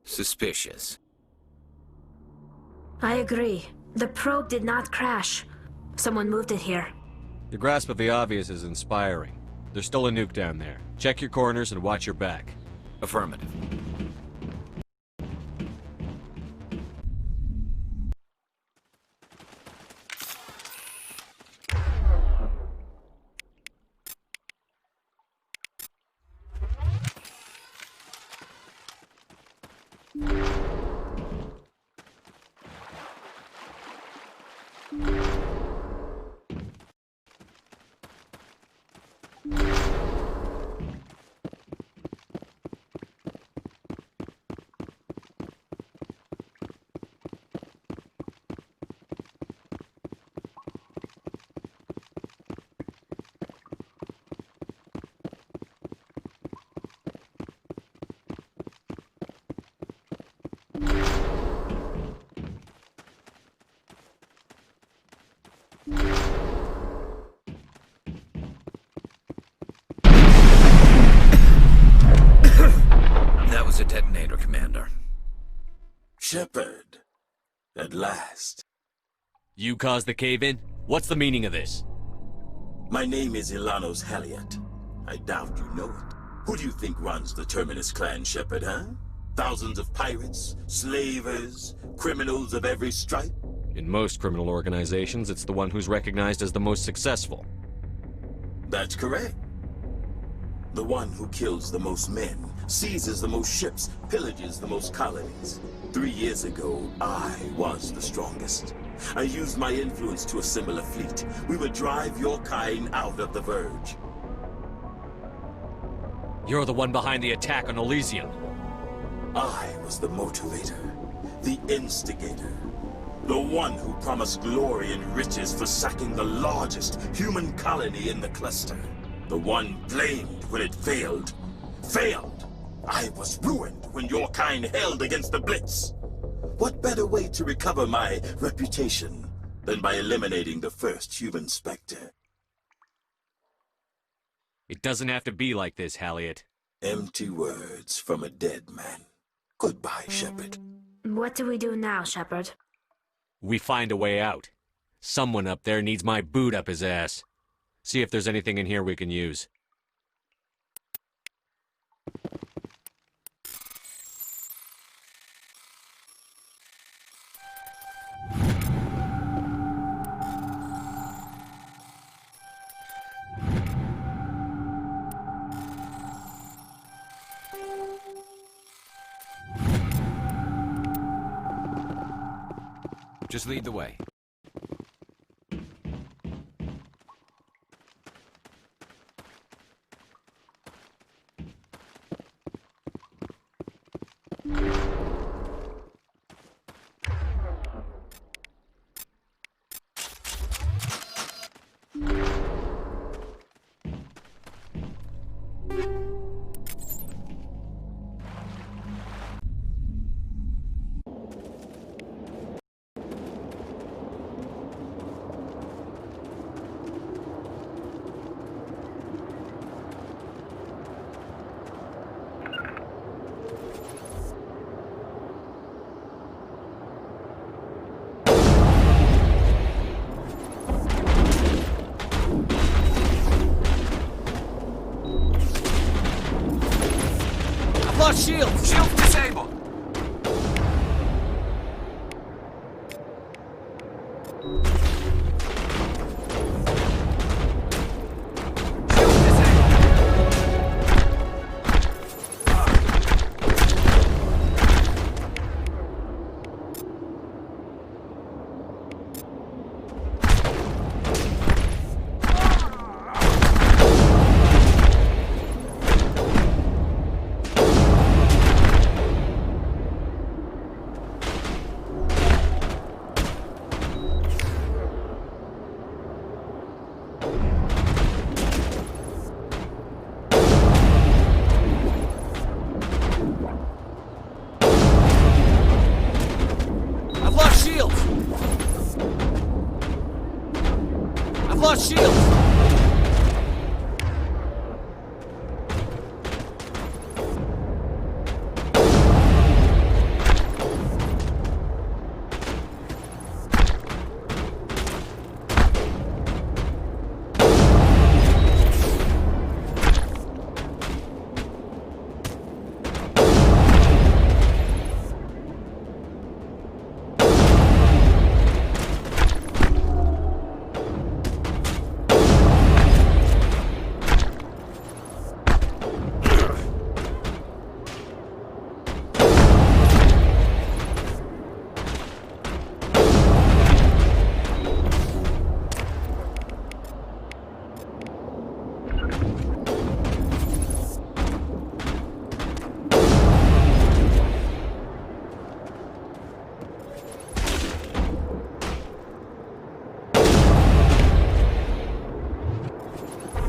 Suspicious. I agree. The probe did not crash. Someone moved it here. Your grasp of the obvious is inspiring. There's still a nuke down there. Check your corners and watch your back. Affirmative. That was a detonator, Commander. Shepard. At last. You caused the cave-in? What's the meaning of this? My name is Ilanos Halliot. I doubt you know it. Who do you think runs the Terminus clan, Shepard, huh? Thousands of pirates, slavers, criminals of every stripe? In most criminal organizations, it's the one who's recognized as the most successful. That's correct. The one who kills the most men, seizes the most ships, pillages the most colonies. 3 years ago, I was the strongest. I used my influence to assemble a fleet. We would drive your kind out of the Verge. You're the one behind the attack on Elysium. I was the motivator, the instigator. The one who promised glory and riches for sacking the largest human colony in the cluster. The one blamed when it failed. Failed! I was ruined when your kind held against the Blitz. What better way to recover my reputation than by eliminating the first human Spectre? It doesn't have to be like this, Halliot. Empty words from a dead man. Goodbye, Shepard. What do we do now, Shepard? We find a way out. Someone up there needs my boot up his ass. See if there's anything in here we can use. Just lead the way. Shields! Shields disabled!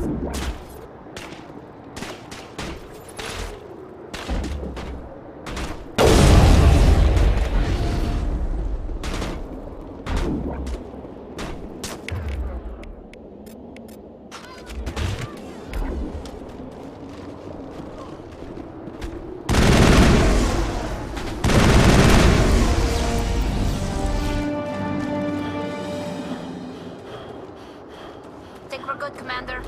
Think we're good, Commander?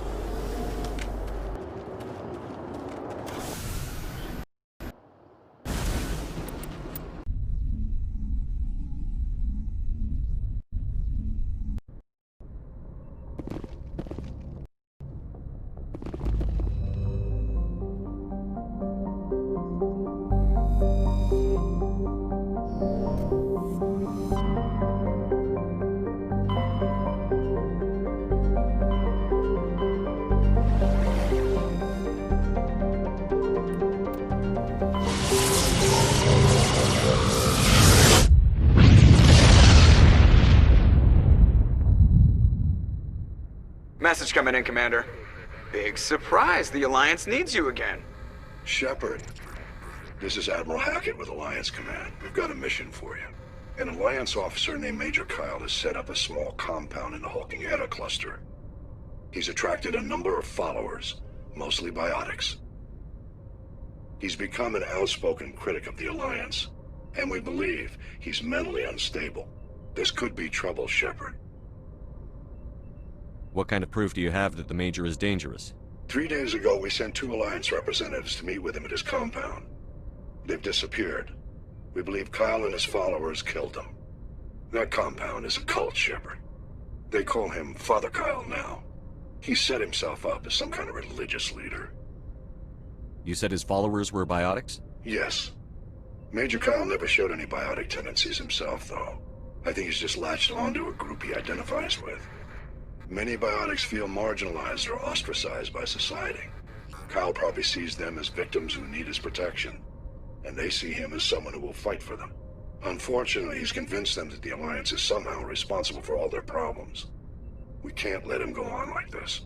Message coming in, Commander. Big surprise, the Alliance needs you again. Shepard, this is Admiral Hackett with Alliance Command. We've got a mission for you. An Alliance officer named Major Kyle has set up a small compound in the Hulking Eta cluster. He's attracted a number of followers, mostly biotics. He's become an outspoken critic of the Alliance, and we believe he's mentally unstable. This could be trouble, Shepard. What kind of proof do you have that the Major is dangerous? 3 days ago, we sent 2 Alliance representatives to meet with him at his compound. They've disappeared. We believe Kyle and his followers killed them. That compound is a cult, Shepard. They call him Father Kyle now. He set himself up as some kind of religious leader. You said his followers were biotics? Yes. Major Kyle never showed any biotic tendencies himself, though. I think he's just latched onto a group he identifies with. Many biotics feel marginalized or ostracized by society. Kyle probably sees them as victims who need his protection, and they see him as someone who will fight for them. Unfortunately, he's convinced them that the Alliance is somehow responsible for all their problems. We can't let him go on like this.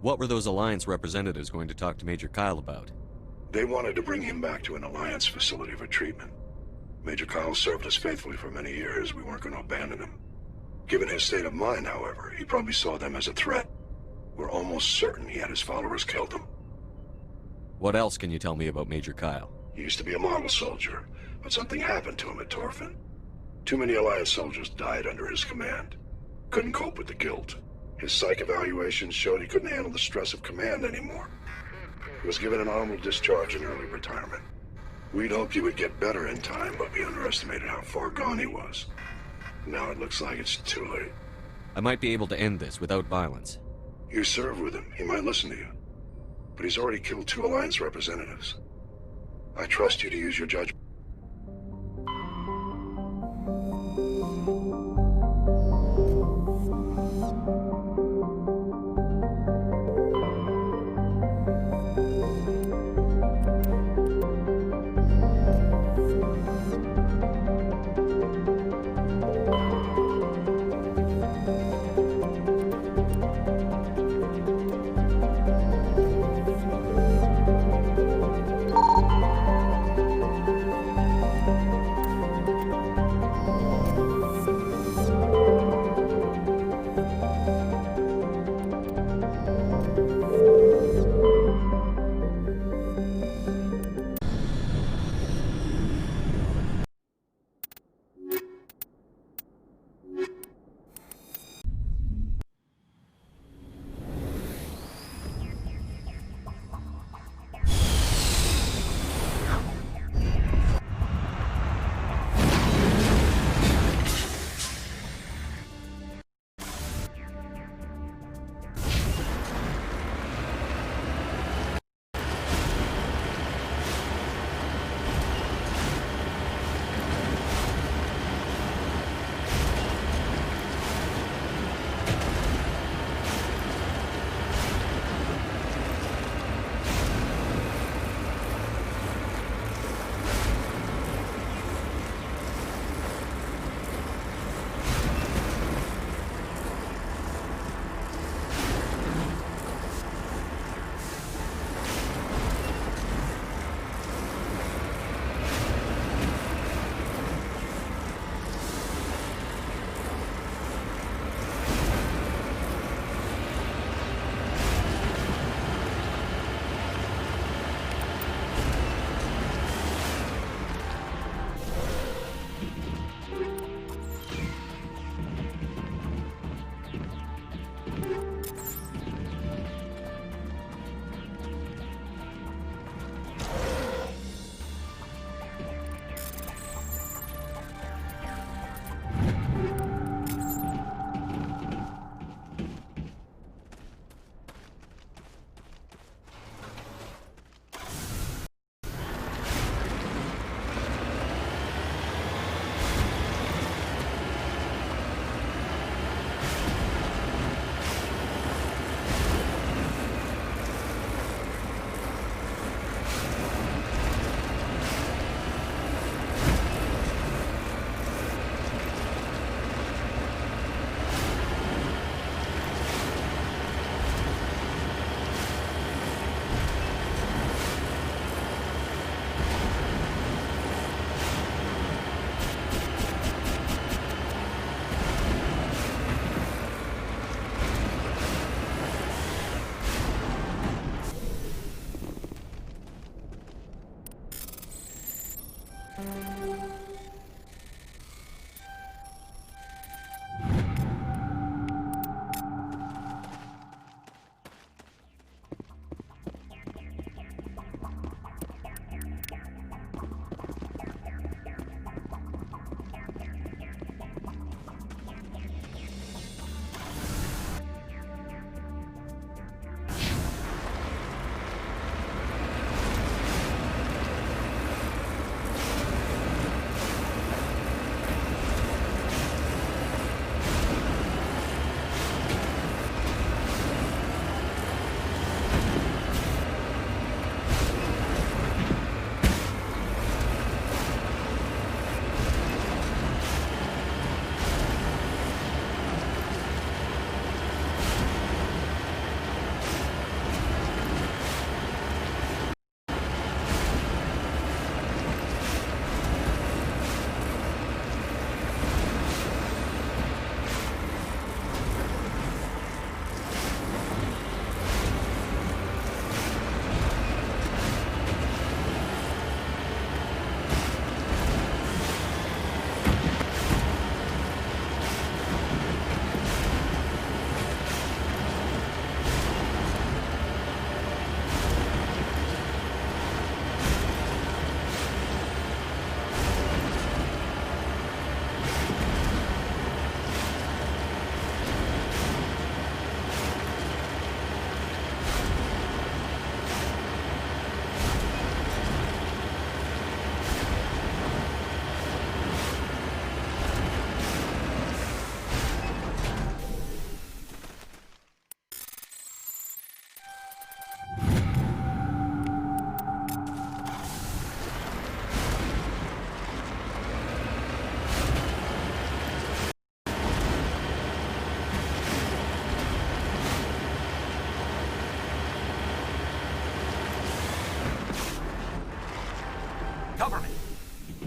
What were those Alliance representatives going to talk to Major Kyle about? They wanted to bring him back to an Alliance facility for treatment. Major Kyle served us faithfully for many years. We weren't going to abandon him. Given his state of mind, however, he probably saw them as a threat. We're almost certain he had his followers killed him. What else can you tell me about Major Kyle? He used to be a model soldier, but something happened to him at Torfin. Too many Alliance soldiers died under his command. Couldn't cope with the guilt. His psych evaluations showed he couldn't handle the stress of command anymore. He was given an honorable discharge in early retirement. We'd hoped he would get better in time, but we underestimated how far gone he was. Now it looks like it's too late. I might be able to end this without violence. You serve with him. He might listen to you. But he's already killed 2 Alliance representatives. I trust you to use your judgment.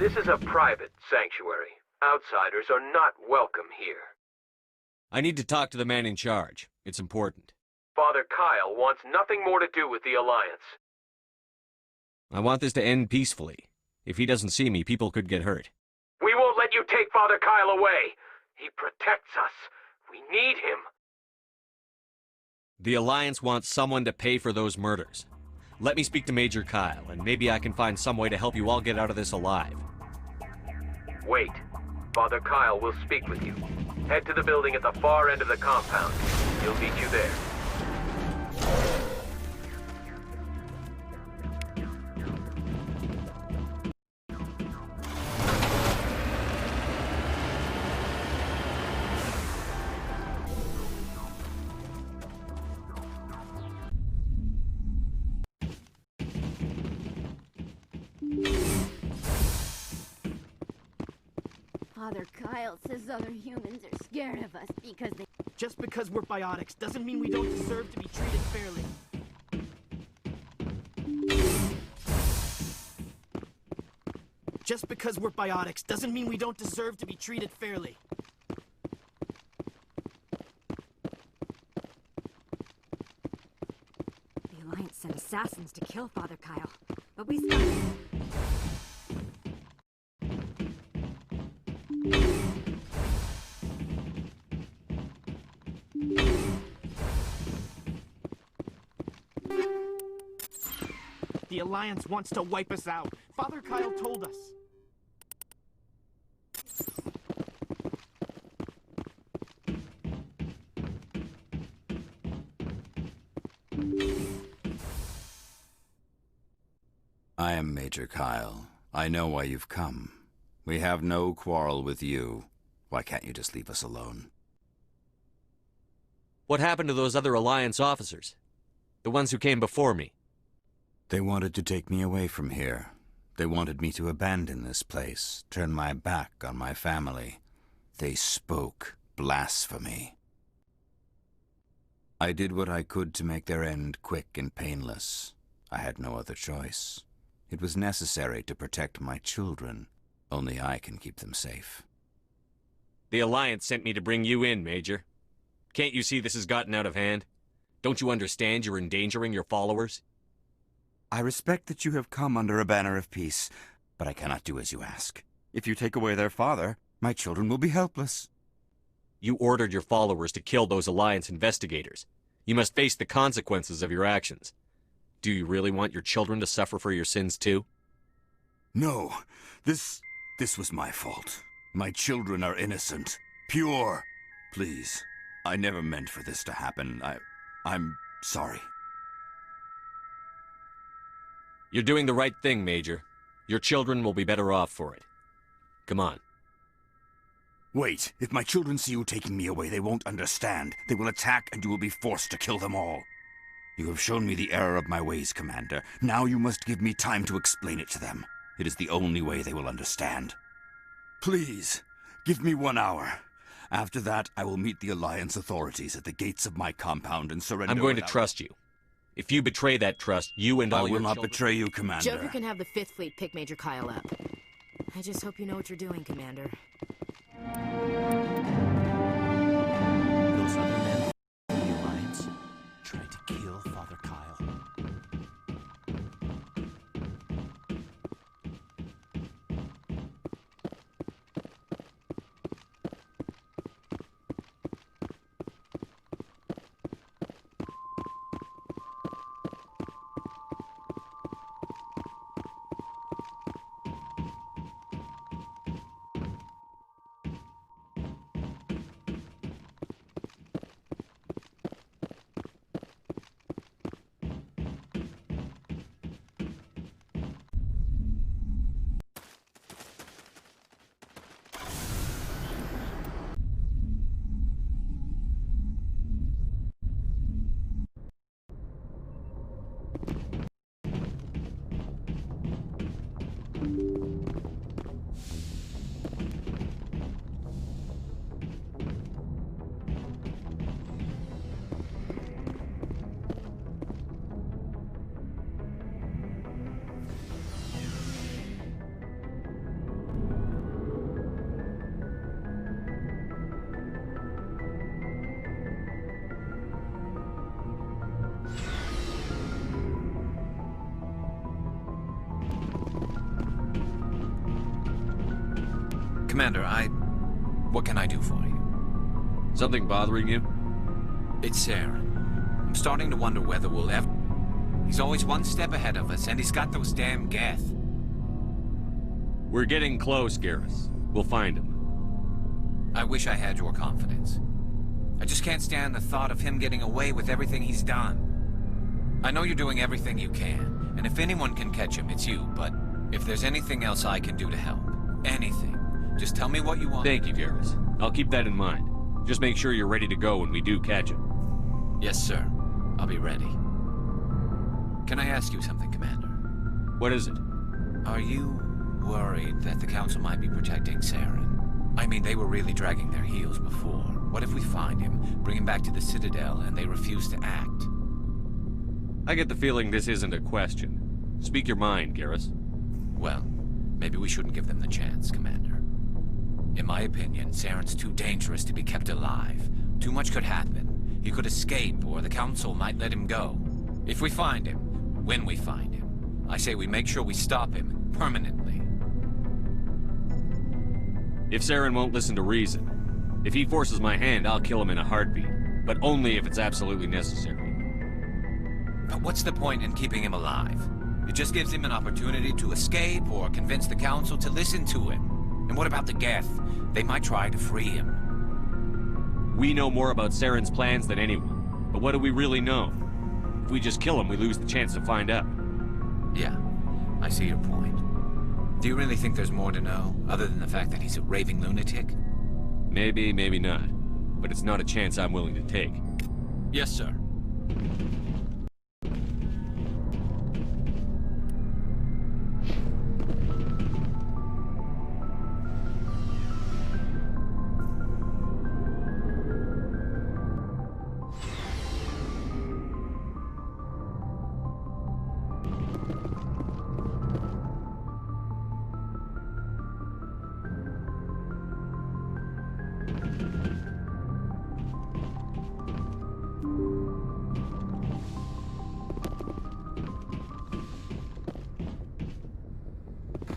This is a private sanctuary. Outsiders are not welcome here. I need to talk to the man in charge. It's important. Father Kyle wants nothing more to do with the Alliance. I want this to end peacefully. If he doesn't see me, people could get hurt. We won't let you take Father Kyle away. He protects us. We need him. The Alliance wants someone to pay for those murders. Let me speak to Major Kyle, and maybe I can find some way to help you all get out of this alive. Wait. Father Kyle will speak with you. Head to the building at the far end of the compound. He'll meet you there. Father Kyle says other humans are scared of us because they... Just because we're biotics doesn't mean we don't deserve to be treated fairly. Just because we're biotics doesn't mean we don't deserve to be treated fairly. The Alliance sent assassins to kill Father Kyle, but we stopped. The Alliance wants to wipe us out. Father Kyle told us. I am Major Kyle. I know why you've come. We have no quarrel with you. Why can't you just leave us alone? What happened to those other Alliance officers? The ones who came before me? They wanted to take me away from here. They wanted me to abandon this place, turn my back on my family. They spoke blasphemy. I did what I could to make their end quick and painless. I had no other choice. It was necessary to protect my children. Only I can keep them safe. The Alliance sent me to bring you in, Major. Can't you see this has gotten out of hand? Don't you understand you're endangering your followers? I respect that you have come under a banner of peace, but I cannot do as you ask. If you take away their father, my children will be helpless. You ordered your followers to kill those Alliance investigators. You must face the consequences of your actions. Do you really want your children to suffer for your sins too? No, this was my fault. My children are innocent, pure. Please, I never meant for this to happen. I'm sorry. You're doing the right thing, Major. Your children will be better off for it. Come on. Wait, if my children see you taking me away, they won't understand. They will attack and you will be forced to kill them all. You have shown me the error of my ways, Commander. Now you must give me time to explain it to them. It is the only way they will understand. Please, give me 1 hour. After that, I will meet the Alliance authorities at the gates of my compound and surrender. I'm going to trust you. If you betray that trust, you and all your children... I will not betray you, Commander. Joker can have the 5th Fleet pick Major Kyle up. I just hope you know what you're doing, Commander. Those other men, the Alliance, tried to kill Father Kyle. Commander, what can I do for you? Something bothering you? It's Saren. I'm starting to wonder whether we'll ever... He's always one step ahead of us, and he's got those damn Geth. We're getting close, Garrus. We'll find him. I wish I had your confidence. I just can't stand the thought of him getting away with everything he's done. I know you're doing everything you can, and if anyone can catch him, it's you, but if there's anything else I can do to help, anything, just tell me what you want. Thank you, Garrus. I'll keep that in mind. Just make sure you're ready to go when we do catch him. Yes, sir. I'll be ready. Can I ask you something, Commander? What is it? Are you worried that the Council might be protecting Saren? I mean, they were really dragging their heels before. What if we find him, bring him back to the Citadel, and they refuse to act? I get the feeling this isn't a question. Speak your mind, Garrus. Well, maybe we shouldn't give them the chance, Commander. In my opinion, Saren's too dangerous to be kept alive. Too much could happen. He could escape, or the Council might let him go. If we find him, when we find him, I say we make sure we stop him permanently. If Saren won't listen to reason, if he forces my hand, I'll kill him in a heartbeat. But only if it's absolutely necessary. But what's the point in keeping him alive? It just gives him an opportunity to escape or convince the Council to listen to him. And what about the Geth? They might try to free him. We know more about Saren's plans than anyone. But what do we really know? If we just kill him, we lose the chance to find out. Yeah, I see your point. Do you really think there's more to know, other than the fact that he's a raving lunatic? Maybe, maybe not. But it's not a chance I'm willing to take. Yes, sir.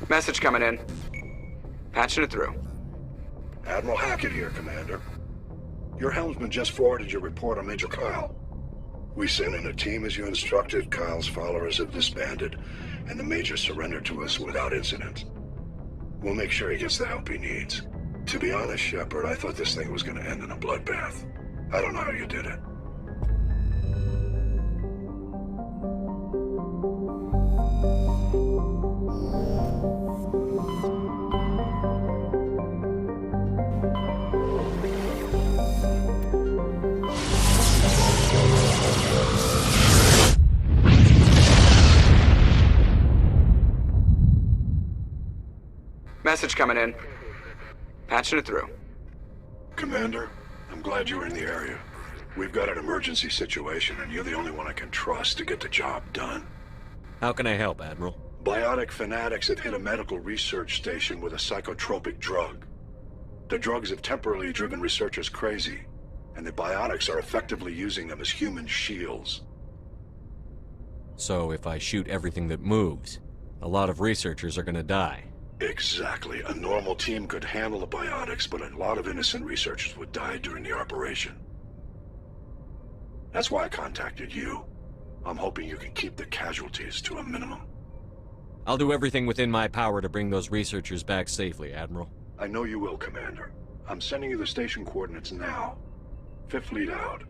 Message coming in. Patching it through. Admiral Hackett here, Commander. Your helmsman just forwarded your report on Major Kyle. We sent in a team as you instructed. Kyle's followers have disbanded, and the Major surrendered to us without incident. We'll make sure he gets the help he needs. To be honest, Shepard, I thought this thing was going to end in a bloodbath. I don't know how you did it. Message coming in. Patching it through. Commander, I'm glad you were in the area. We've got an emergency situation, and you're the only one I can trust to get the job done. How can I help, Admiral? Biotic fanatics have hit a medical research station with a psychotropic drug. The drugs have temporarily driven researchers crazy, and the biotics are effectively using them as human shields. So if I shoot everything that moves, a lot of researchers are gonna die. Exactly. A normal team could handle the biotics, but a lot of innocent researchers would die during the operation. That's why I contacted you. I'm hoping you can keep the casualties to a minimum. I'll do everything within my power to bring those researchers back safely, Admiral. I know you will, Commander. I'm sending you the station coordinates now. Fifth Fleet out.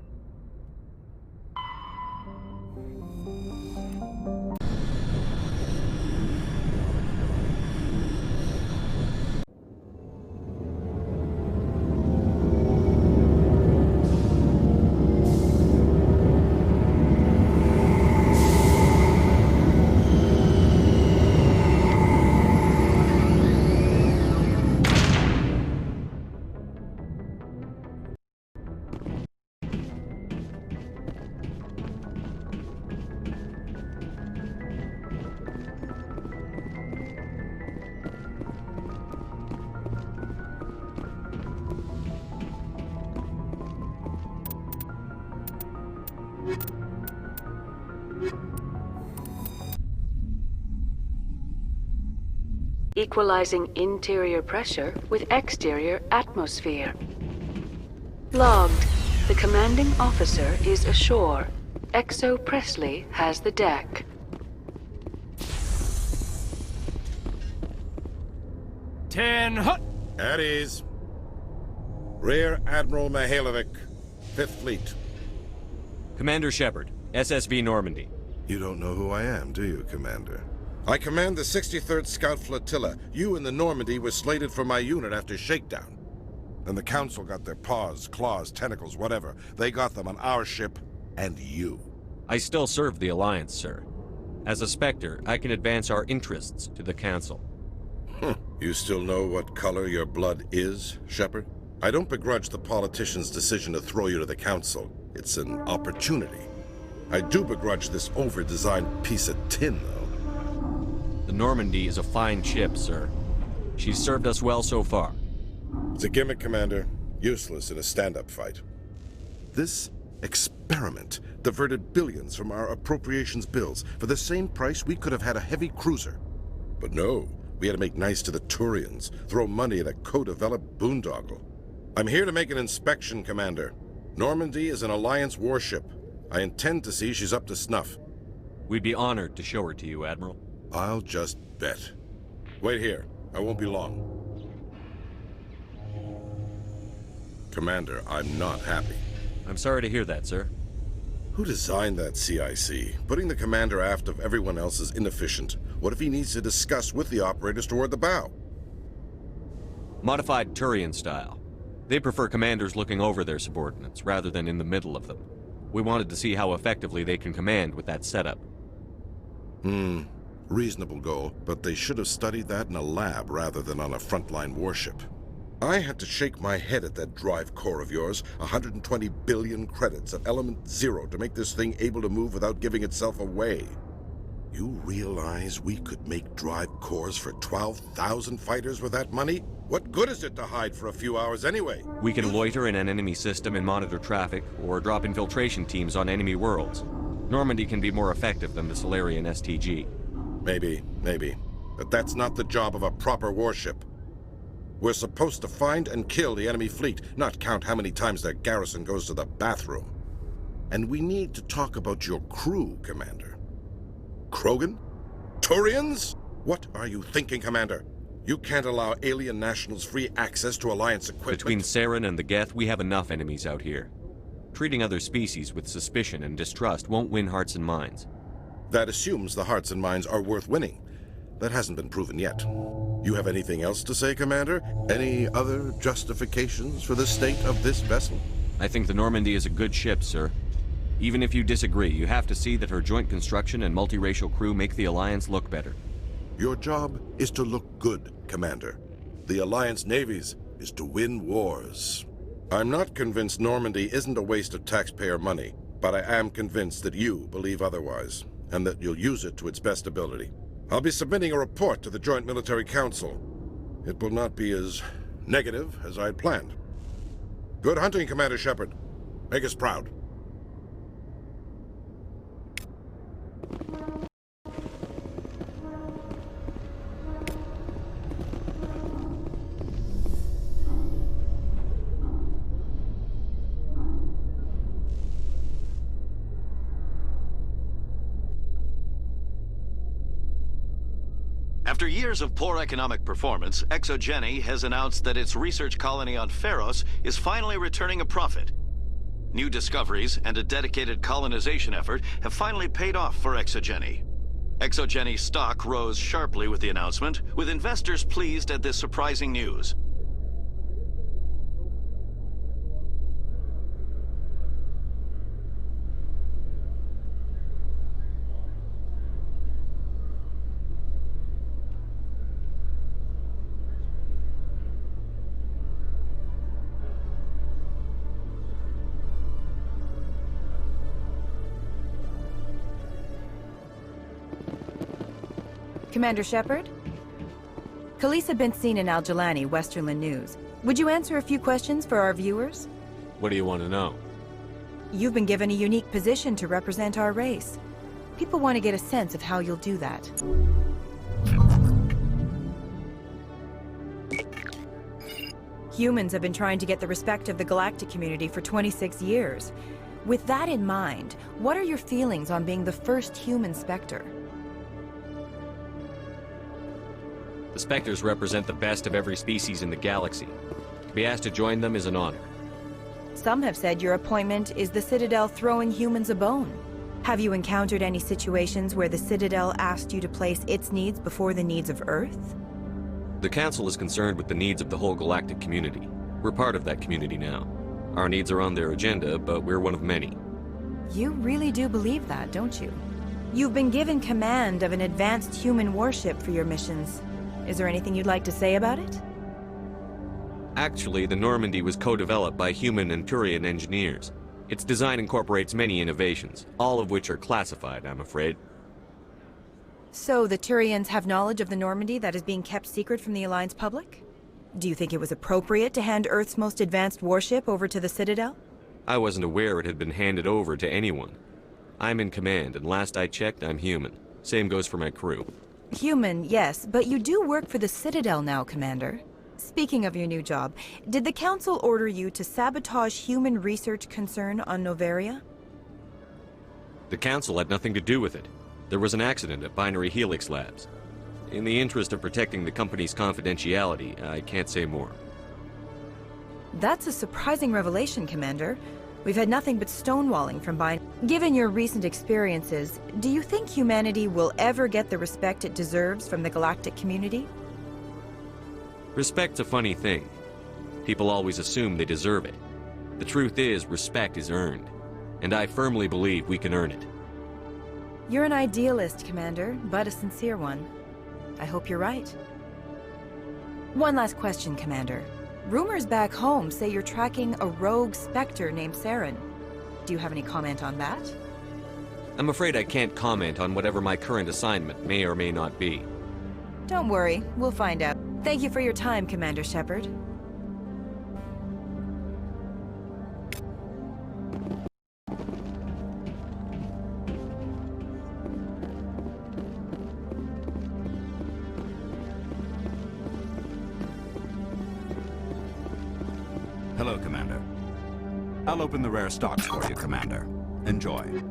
equalizing interior pressure with exterior atmosphere. Logged. The commanding officer is ashore. Exo Presley has the deck. 10 hut! At ease. Rear Admiral Mihailovic, 5th Fleet. Commander Shepard, SSV Normandy. You don't know who I am, do you, Commander? I command the 63rd Scout Flotilla. You and the Normandy were slated for my unit after shakedown. Then the Council got their paws, claws, tentacles, whatever. They got them on our ship, and you. I still serve the Alliance, sir. As a Spectre, I can advance our interests to the Council. You still know what color your blood is, Shepard? I don't begrudge the politician's decision to throw you to the Council. It's an opportunity. I do begrudge this over-designed piece of tin, though. The Normandy is a fine ship, sir. She's served us well so far. It's a gimmick, Commander. Useless in a stand-up fight. This experiment diverted billions from our appropriations bills. For the same price, we could have had a heavy cruiser. But no, we had to make nice to the Turians, throw money at a co-developed boondoggle. I'm here to make an inspection, Commander. Normandy is an Alliance warship. I intend to see she's up to snuff. We'd be honored to show her to you, Admiral. I'll just bet. Wait here. I won't be long. Commander, I'm not happy. I'm sorry to hear that, sir. Who designed that CIC? Putting the commander aft of everyone else is inefficient. What if he needs to discuss with the operators toward the bow? Modified Turian style. They prefer commanders looking over their subordinates, rather than in the middle of them. We wanted to see how effectively they can command with that setup. Reasonable goal, but they should have studied that in a lab rather than on a frontline warship. I had to shake my head at that drive core of yours, 120 billion credits at element 0 to make this thing able to move without giving itself away. You realize we could make drive cores for 12,000 fighters with that money? What good is it to hide for a few hours anyway? We can loiter in an enemy system and monitor traffic, or drop infiltration teams on enemy worlds. Normandy can be more effective than the Solarian STG. Maybe. But that's not the job of a proper warship. We're supposed to find and kill the enemy fleet, not count how many times their garrison goes to the bathroom. And we need to talk about your crew, Commander. Krogan? Turians? What are you thinking, Commander? You can't allow alien nationals free access to Alliance equipment. Between Saren and the Geth, we have enough enemies out here. Treating other species with suspicion and distrust won't win hearts and minds. That assumes the hearts and minds are worth winning. That hasn't been proven yet. You have anything else to say, Commander? Any other justifications for the state of this vessel? I think the Normandy is a good ship, sir. Even if you disagree, you have to see that her joint construction and multiracial crew make the Alliance look better. Your job is to look good, Commander. The Alliance navies is to win wars. I'm not convinced Normandy isn't a waste of taxpayer money, but I am convinced that you believe otherwise, and that you'll use it to its best ability. I'll be submitting a report to the Joint Military Council. It will not be as negative as I had planned. Good hunting, Commander Shepard. Make us proud. After years of poor economic performance, ExoGeni has announced that its research colony on Pharos is finally returning a profit. New discoveries and a dedicated colonization effort have finally paid off for ExoGeni. ExoGeni stock rose sharply with the announcement, with investors pleased at this surprising news. Commander Shepard? Khaleesa been seen in Al-Jalani, Westerland News. Would you answer a few questions for our viewers? What do you want to know? You've been given a unique position to represent our race. People want to get a sense of how you'll do that. Humans have been trying to get the respect of the galactic community for 26 years. With that in mind, what are your feelings on being the first human Spectre? The Spectres represent the best of every species in the galaxy. To be asked to join them is an honor. Some have said your appointment is the Citadel throwing humans a bone. Have you encountered any situations where the Citadel asked you to place its needs before the needs of Earth? The Council is concerned with the needs of the whole galactic community. We're part of that community now. Our needs are on their agenda, but we're one of many. You really do believe that, don't you? You've been given command of an advanced human warship for your missions. Is there anything you'd like to say about it? Actually, the Normandy was co-developed by human and Turian engineers. Its design incorporates many innovations, all of which are classified, I'm afraid. So the Turians have knowledge of the Normandy that is being kept secret from the Alliance public? Do you think it was appropriate to hand Earth's most advanced warship over to the Citadel? I wasn't aware it had been handed over to anyone. I'm in command, and last I checked, I'm human. Same goes for my crew. Human, yes, but you do work for the Citadel now, Commander. Speaking of your new job, did the Council order you to sabotage human research concern on Noveria? The Council had nothing to do with it. There was an accident at Binary Helix Labs. In the interest of protecting the company's confidentiality, I can't say more. That's a surprising revelation, Commander. We've had nothing but stonewalling from Binary. Given your recent experiences, do you think humanity will ever get the respect it deserves from the galactic community? Respect's a funny thing. People always assume they deserve it. The truth is, respect is earned. And I firmly believe we can earn it. You're an idealist, Commander, but a sincere one. I hope you're right. One last question, Commander. Rumors back home say you're tracking a rogue Spectre named Saren. Do you have any comment on that? I'm afraid I can't comment on whatever my current assignment may or may not be. Don't worry, we'll find out. Thank you for your time, Commander Shepard. Hello, Commander. I'll open the rare stocks for you, Commander. Enjoy.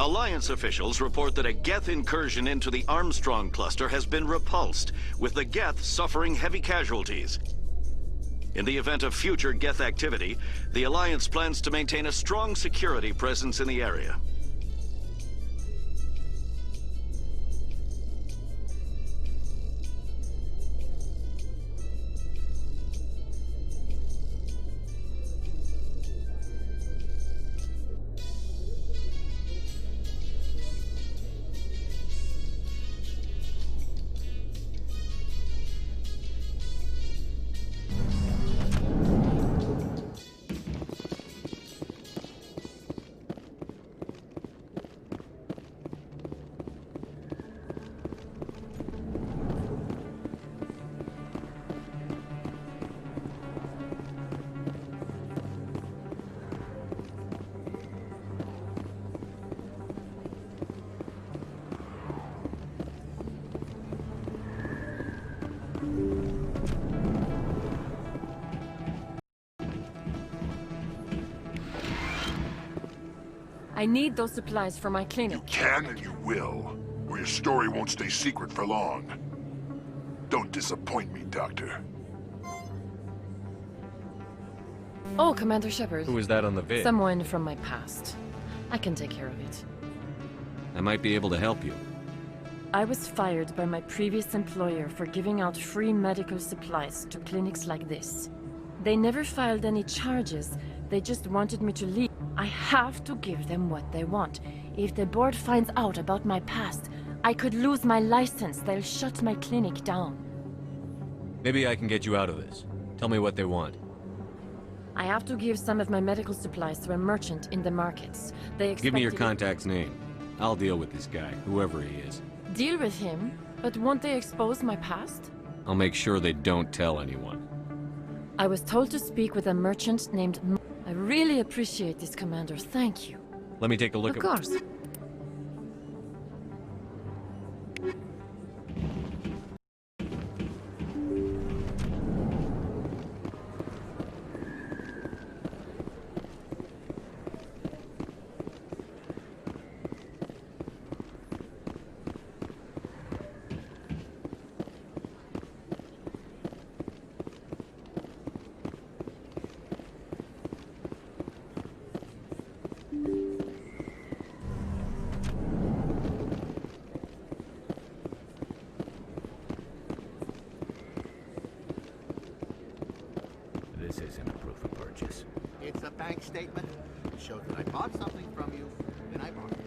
Alliance officials report that a Geth incursion into the Armstrong cluster has been repulsed, with the Geth suffering heavy casualties. In the event of future Geth activity, the Alliance plans to maintain a strong security presence in the area. I need those supplies for my clinic. You can and you will, or your story won't stay secret for long. Don't disappoint me, Doctor. Oh, Commander Shepard. Who was that on the vid? Someone from my past. I can take care of it. I might be able to help you. I was fired by my previous employer for giving out free medical supplies to clinics like this. They never filed any charges. They just wanted me to leave. I have to give them what they want. If the board finds out about my past, I could lose my license. They'll shut my clinic down. Maybe I can get you out of this. Tell me what they want. I have to give some of my medical supplies to a merchant in the markets. They Give me your expected- contact's name. I'll deal with this guy, whoever he is. Deal with him? But won't they expose my past? I'll make sure they don't tell anyone. I was told to speak with a merchant named I really appreciate this, Commander. Thank you. Let me take a look Of at course. This isn't a proof of purchase. It's a bank statement. It shows that I bought something from you, and I bought it.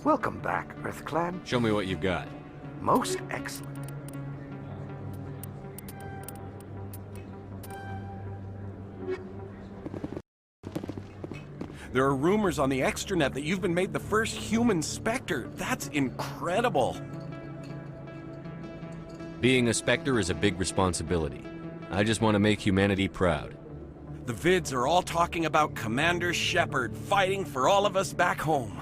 Welcome back, EarthClan. Show me what you've got. Most excellent. There are rumors on the extranet that you've been made the first human Spectre. That's incredible. Being a Spectre is a big responsibility. I just want to make humanity proud. The vids are all talking about Commander Shepard fighting for all of us back home.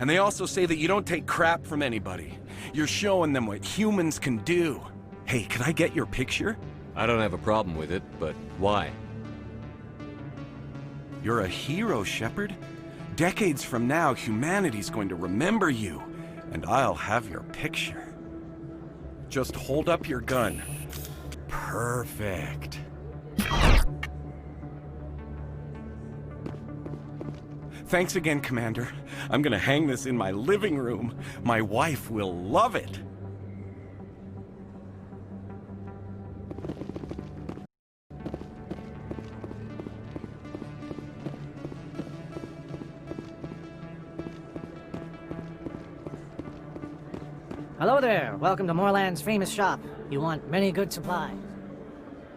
And they also say that you don't take crap from anybody. You're showing them what humans can do. Hey, can I get your picture? I don't have a problem with it, but why? You're a hero, Shepard. Decades from now, humanity's going to remember you, and I'll have your picture. Just hold up your gun. Perfect. Thanks again, Commander. I'm gonna hang this in my living room. My wife will love it. Hello there. Welcome to Moorland's famous shop. You want many good supplies.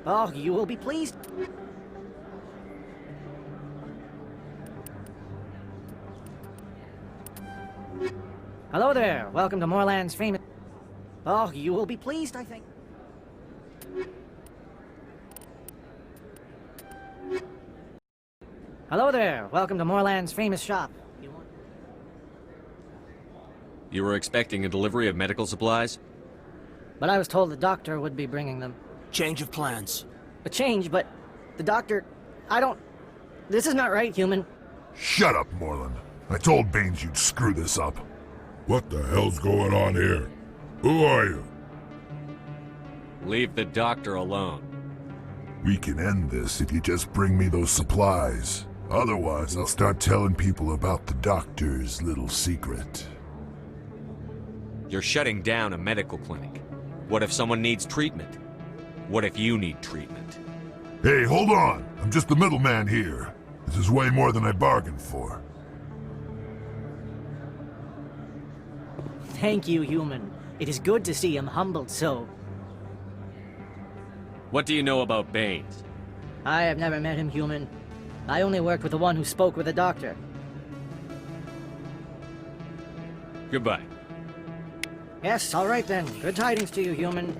Oh, you will be pleased. Hello there. Welcome to Moorland's famous... Oh, you will be pleased, I think. Hello there. Welcome to Moorland's famous shop. You were expecting a delivery of medical supplies? But I was told the doctor would be bringing them. Change of plans. A change, but the doctor... I don't... This is not right, human. Shut up, Moreland. I told Baines you'd screw this up. What the hell's going on here? Who are you? Leave the doctor alone. We can end this if you just bring me those supplies. Otherwise, I'll start telling people about the doctor's little secret. You're shutting down a medical clinic. What if someone needs treatment? What if you need treatment? Hey, hold on! I'm just the middleman here. This is way more than I bargained for. Thank you, human. It is good to see him humbled so. What do you know about Baines? I have never met him, human. I only worked with the one who spoke with the doctor. Goodbye. Yes, all right then. Good tidings to you, human.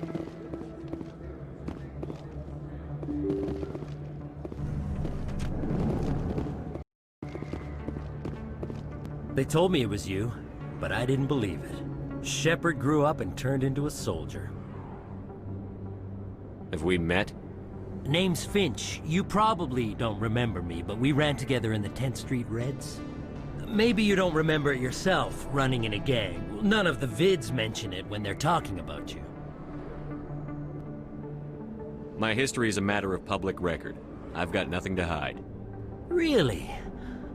They told me it was you, but I didn't believe it. Shepard grew up and turned into a soldier. Have we met? Name's Finch. You probably don't remember me, but we ran together in the 10th Street Reds. Maybe you don't remember it yourself, running in a gang. None of the vids mention it when they're talking about you. My history is a matter of public record. I've got nothing to hide. Really?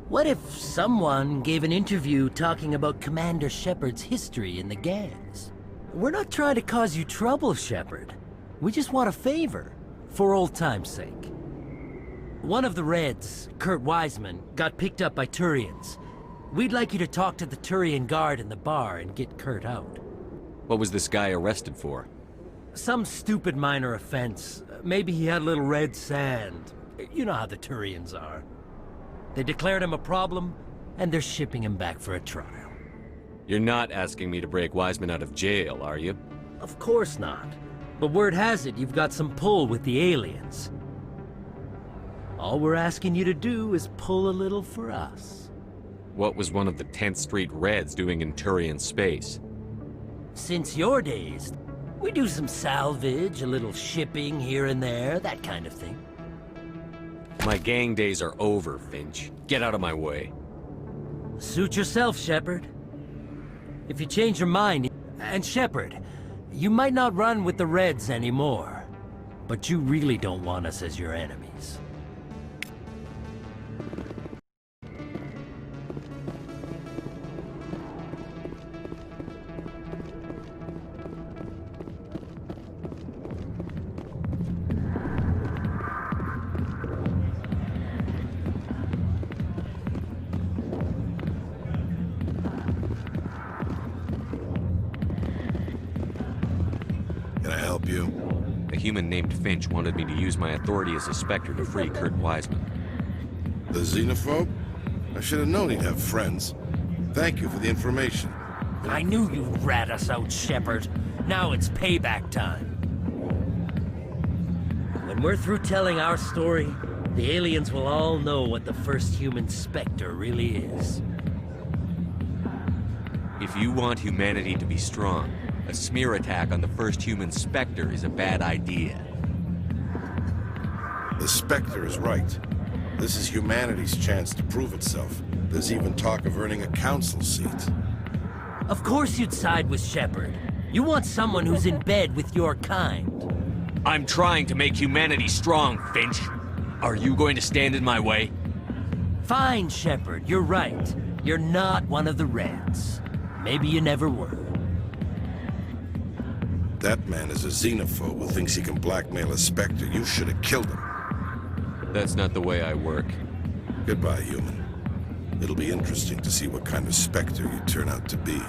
What if someone gave an interview talking about Commander Shepard's history in the gangs? We're not trying to cause you trouble, Shepard. We just want a favor, for old time's sake. One of the Reds, Kurt Wiseman, got picked up by Turians. We'd like you to talk to the Turian guard in the bar and get Kurt out. What was this guy arrested for? Some stupid minor offense. Maybe he had a little red sand. You know how the Turians are. They declared him a problem, and they're shipping him back for a trial. You're not asking me to break Wiseman out of jail, are you? Of course not. But word has it you've got some pull with the aliens. All we're asking you to do is pull a little for us. What was one of the 10th Street Reds doing in Turian space? Since your days, we do some salvage, a little shipping here and there, that kind of thing. My gang days are over, Finch. Get out of my way. Suit yourself, Shepard. If you change your mind... And Shepard, you might not run with the Reds anymore, but you really don't want us as your enemies. A human named Finch wanted me to use my authority as a Spectre to free Kurt Wiseman. The xenophobe? I should have known he'd have friends. Thank you for the information. I knew you'd rat us out, Shepard. Now it's payback time. When we're through telling our story, the aliens will all know what the first human Spectre really is. If you want humanity to be strong, a smear attack on the first human Spectre is a bad idea. The Spectre is right. This is humanity's chance to prove itself. There's even talk of earning a council seat. Of course you'd side with Shepard. You want someone who's in bed with your kind. I'm trying to make humanity strong, Finch. Are you going to stand in my way? Fine, Shepard, you're right. You're not one of the Reds. Maybe you never were. That man is a xenophobe who thinks he can blackmail a Spectre. You should have killed him. That's not the way I work. Goodbye, human. It'll be interesting to see what kind of Spectre you turn out to be.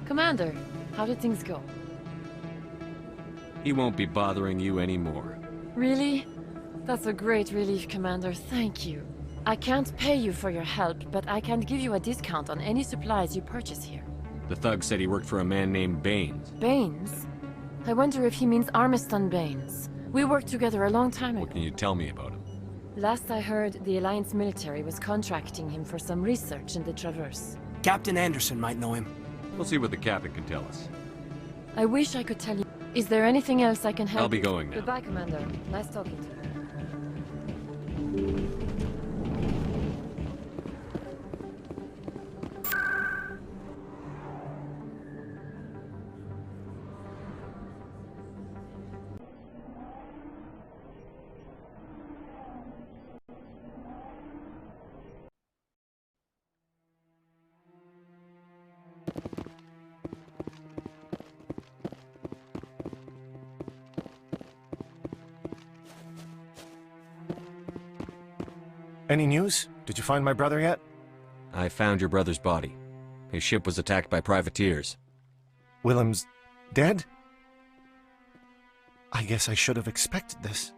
Commander, how did things go? He won't be bothering you anymore. Really? That's a great relief, Commander. Thank you. I can't pay you for your help, but I can give you a discount on any supplies you purchase here. The thug said he worked for a man named Baines. Baines? I wonder if he means Armiston Baines. We worked together a long time ago. What can you tell me about him? Last I heard, the Alliance military was contracting him for some research in the Traverse. Captain Anderson might know him. We'll see what the captain can tell us. I wish I could tell you. Is there anything else I can help? I'll be going now. Goodbye, Commander. Nice talking to you. Any news? Did you find my brother yet? I found your brother's body. His ship was attacked by privateers. Willem's dead? I guess I should have expected this.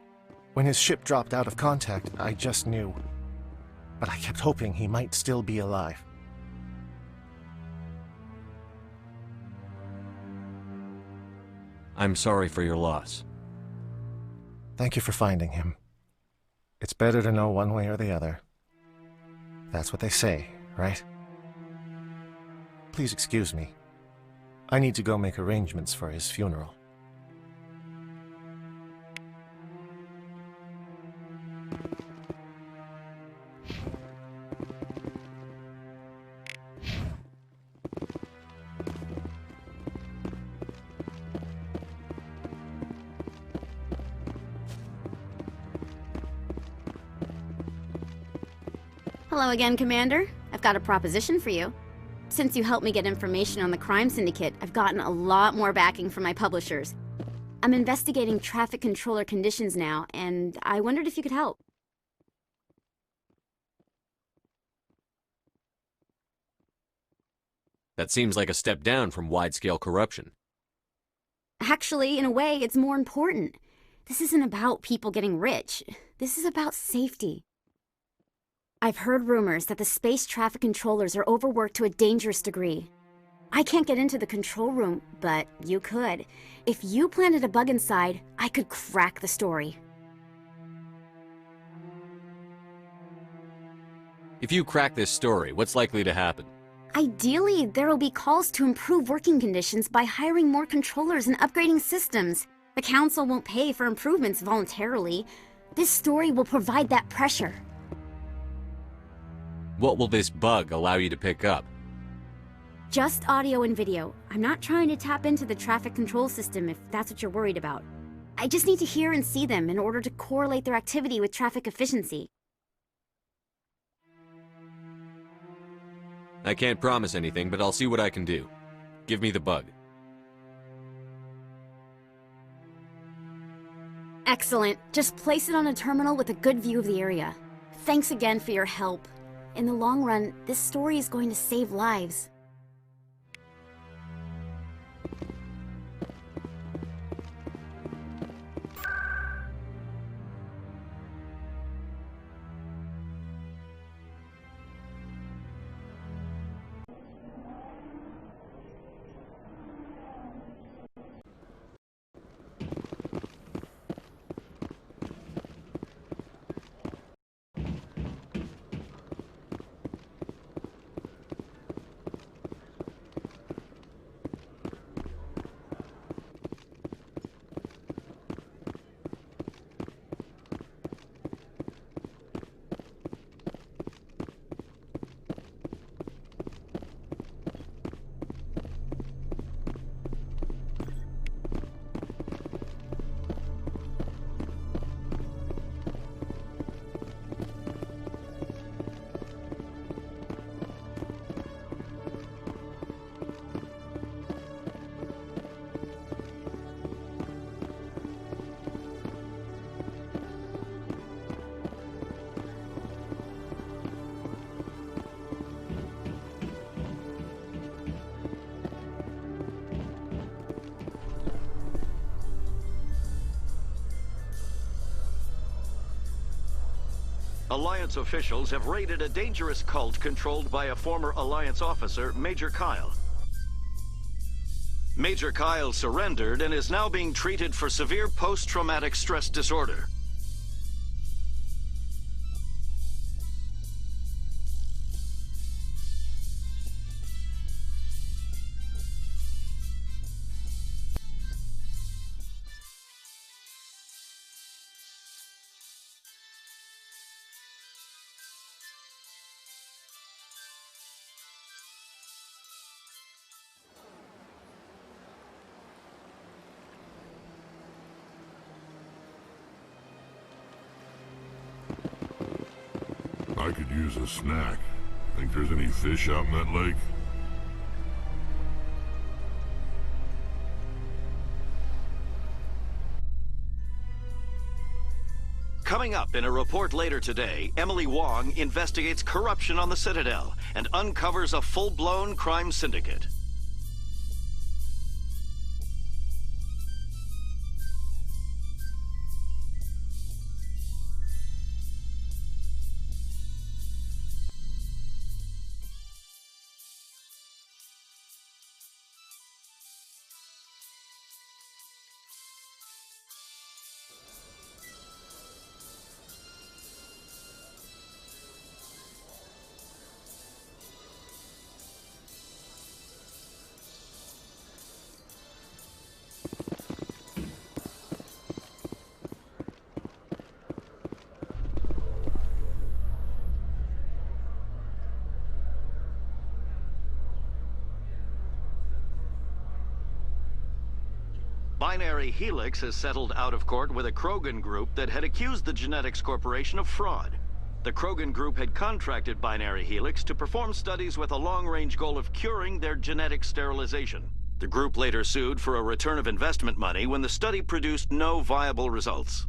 When his ship dropped out of contact, I just knew. But I kept hoping he might still be alive. I'm sorry for your loss. Thank you for finding him. It's better to know one way or the other. That's what they say, right? Please excuse me. I need to go make arrangements for his funeral. Hello again, Commander. I've got a proposition for you. Since you helped me get information on the crime syndicate, I've gotten a lot more backing from my publishers. I'm investigating traffic controller conditions now, and I wondered if you could help. That seems like a step down from wide-scale corruption. Actually, in a way, it's more important. This isn't about people getting rich. This is about safety. I've heard rumors that the space traffic controllers are overworked to a dangerous degree. I can't get into the control room, but you could. If you planted a bug inside, I could crack the story. If you crack this story, what's likely to happen? Ideally, there will be calls to improve working conditions by hiring more controllers and upgrading systems. The Council won't pay for improvements voluntarily. This story will provide that pressure. What will this bug allow you to pick up? Just audio and video. I'm not trying to tap into the traffic control system if that's what you're worried about. I just need to hear and see them in order to correlate their activity with traffic efficiency. I can't promise anything, but I'll see what I can do. Give me the bug. Excellent. Just place it on a terminal with a good view of the area. Thanks again for your help. In the long run, this story is going to save lives. Alliance officials have raided a dangerous cult controlled by a former Alliance officer, Major Kyle. Major Kyle surrendered and is now being treated for severe post-traumatic stress disorder. I could use a snack. Think there's any fish out in that lake? Coming up in a report later today, Emily Wong investigates corruption on the Citadel and uncovers a full-blown crime syndicate. Binary Helix has settled out of court with a Krogan group that had accused the Genetics Corporation of fraud. The Krogan group had contracted Binary Helix to perform studies with a long-range goal of curing their genetic sterilization. The group later sued for a return of investment money when the study produced no viable results.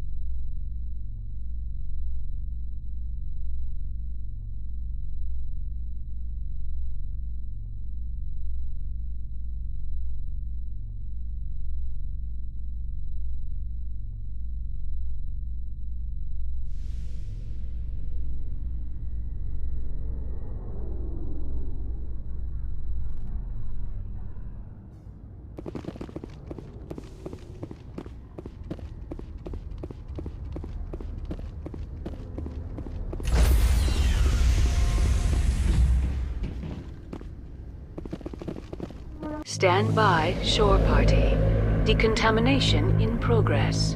Stand by, shore party. Decontamination in progress.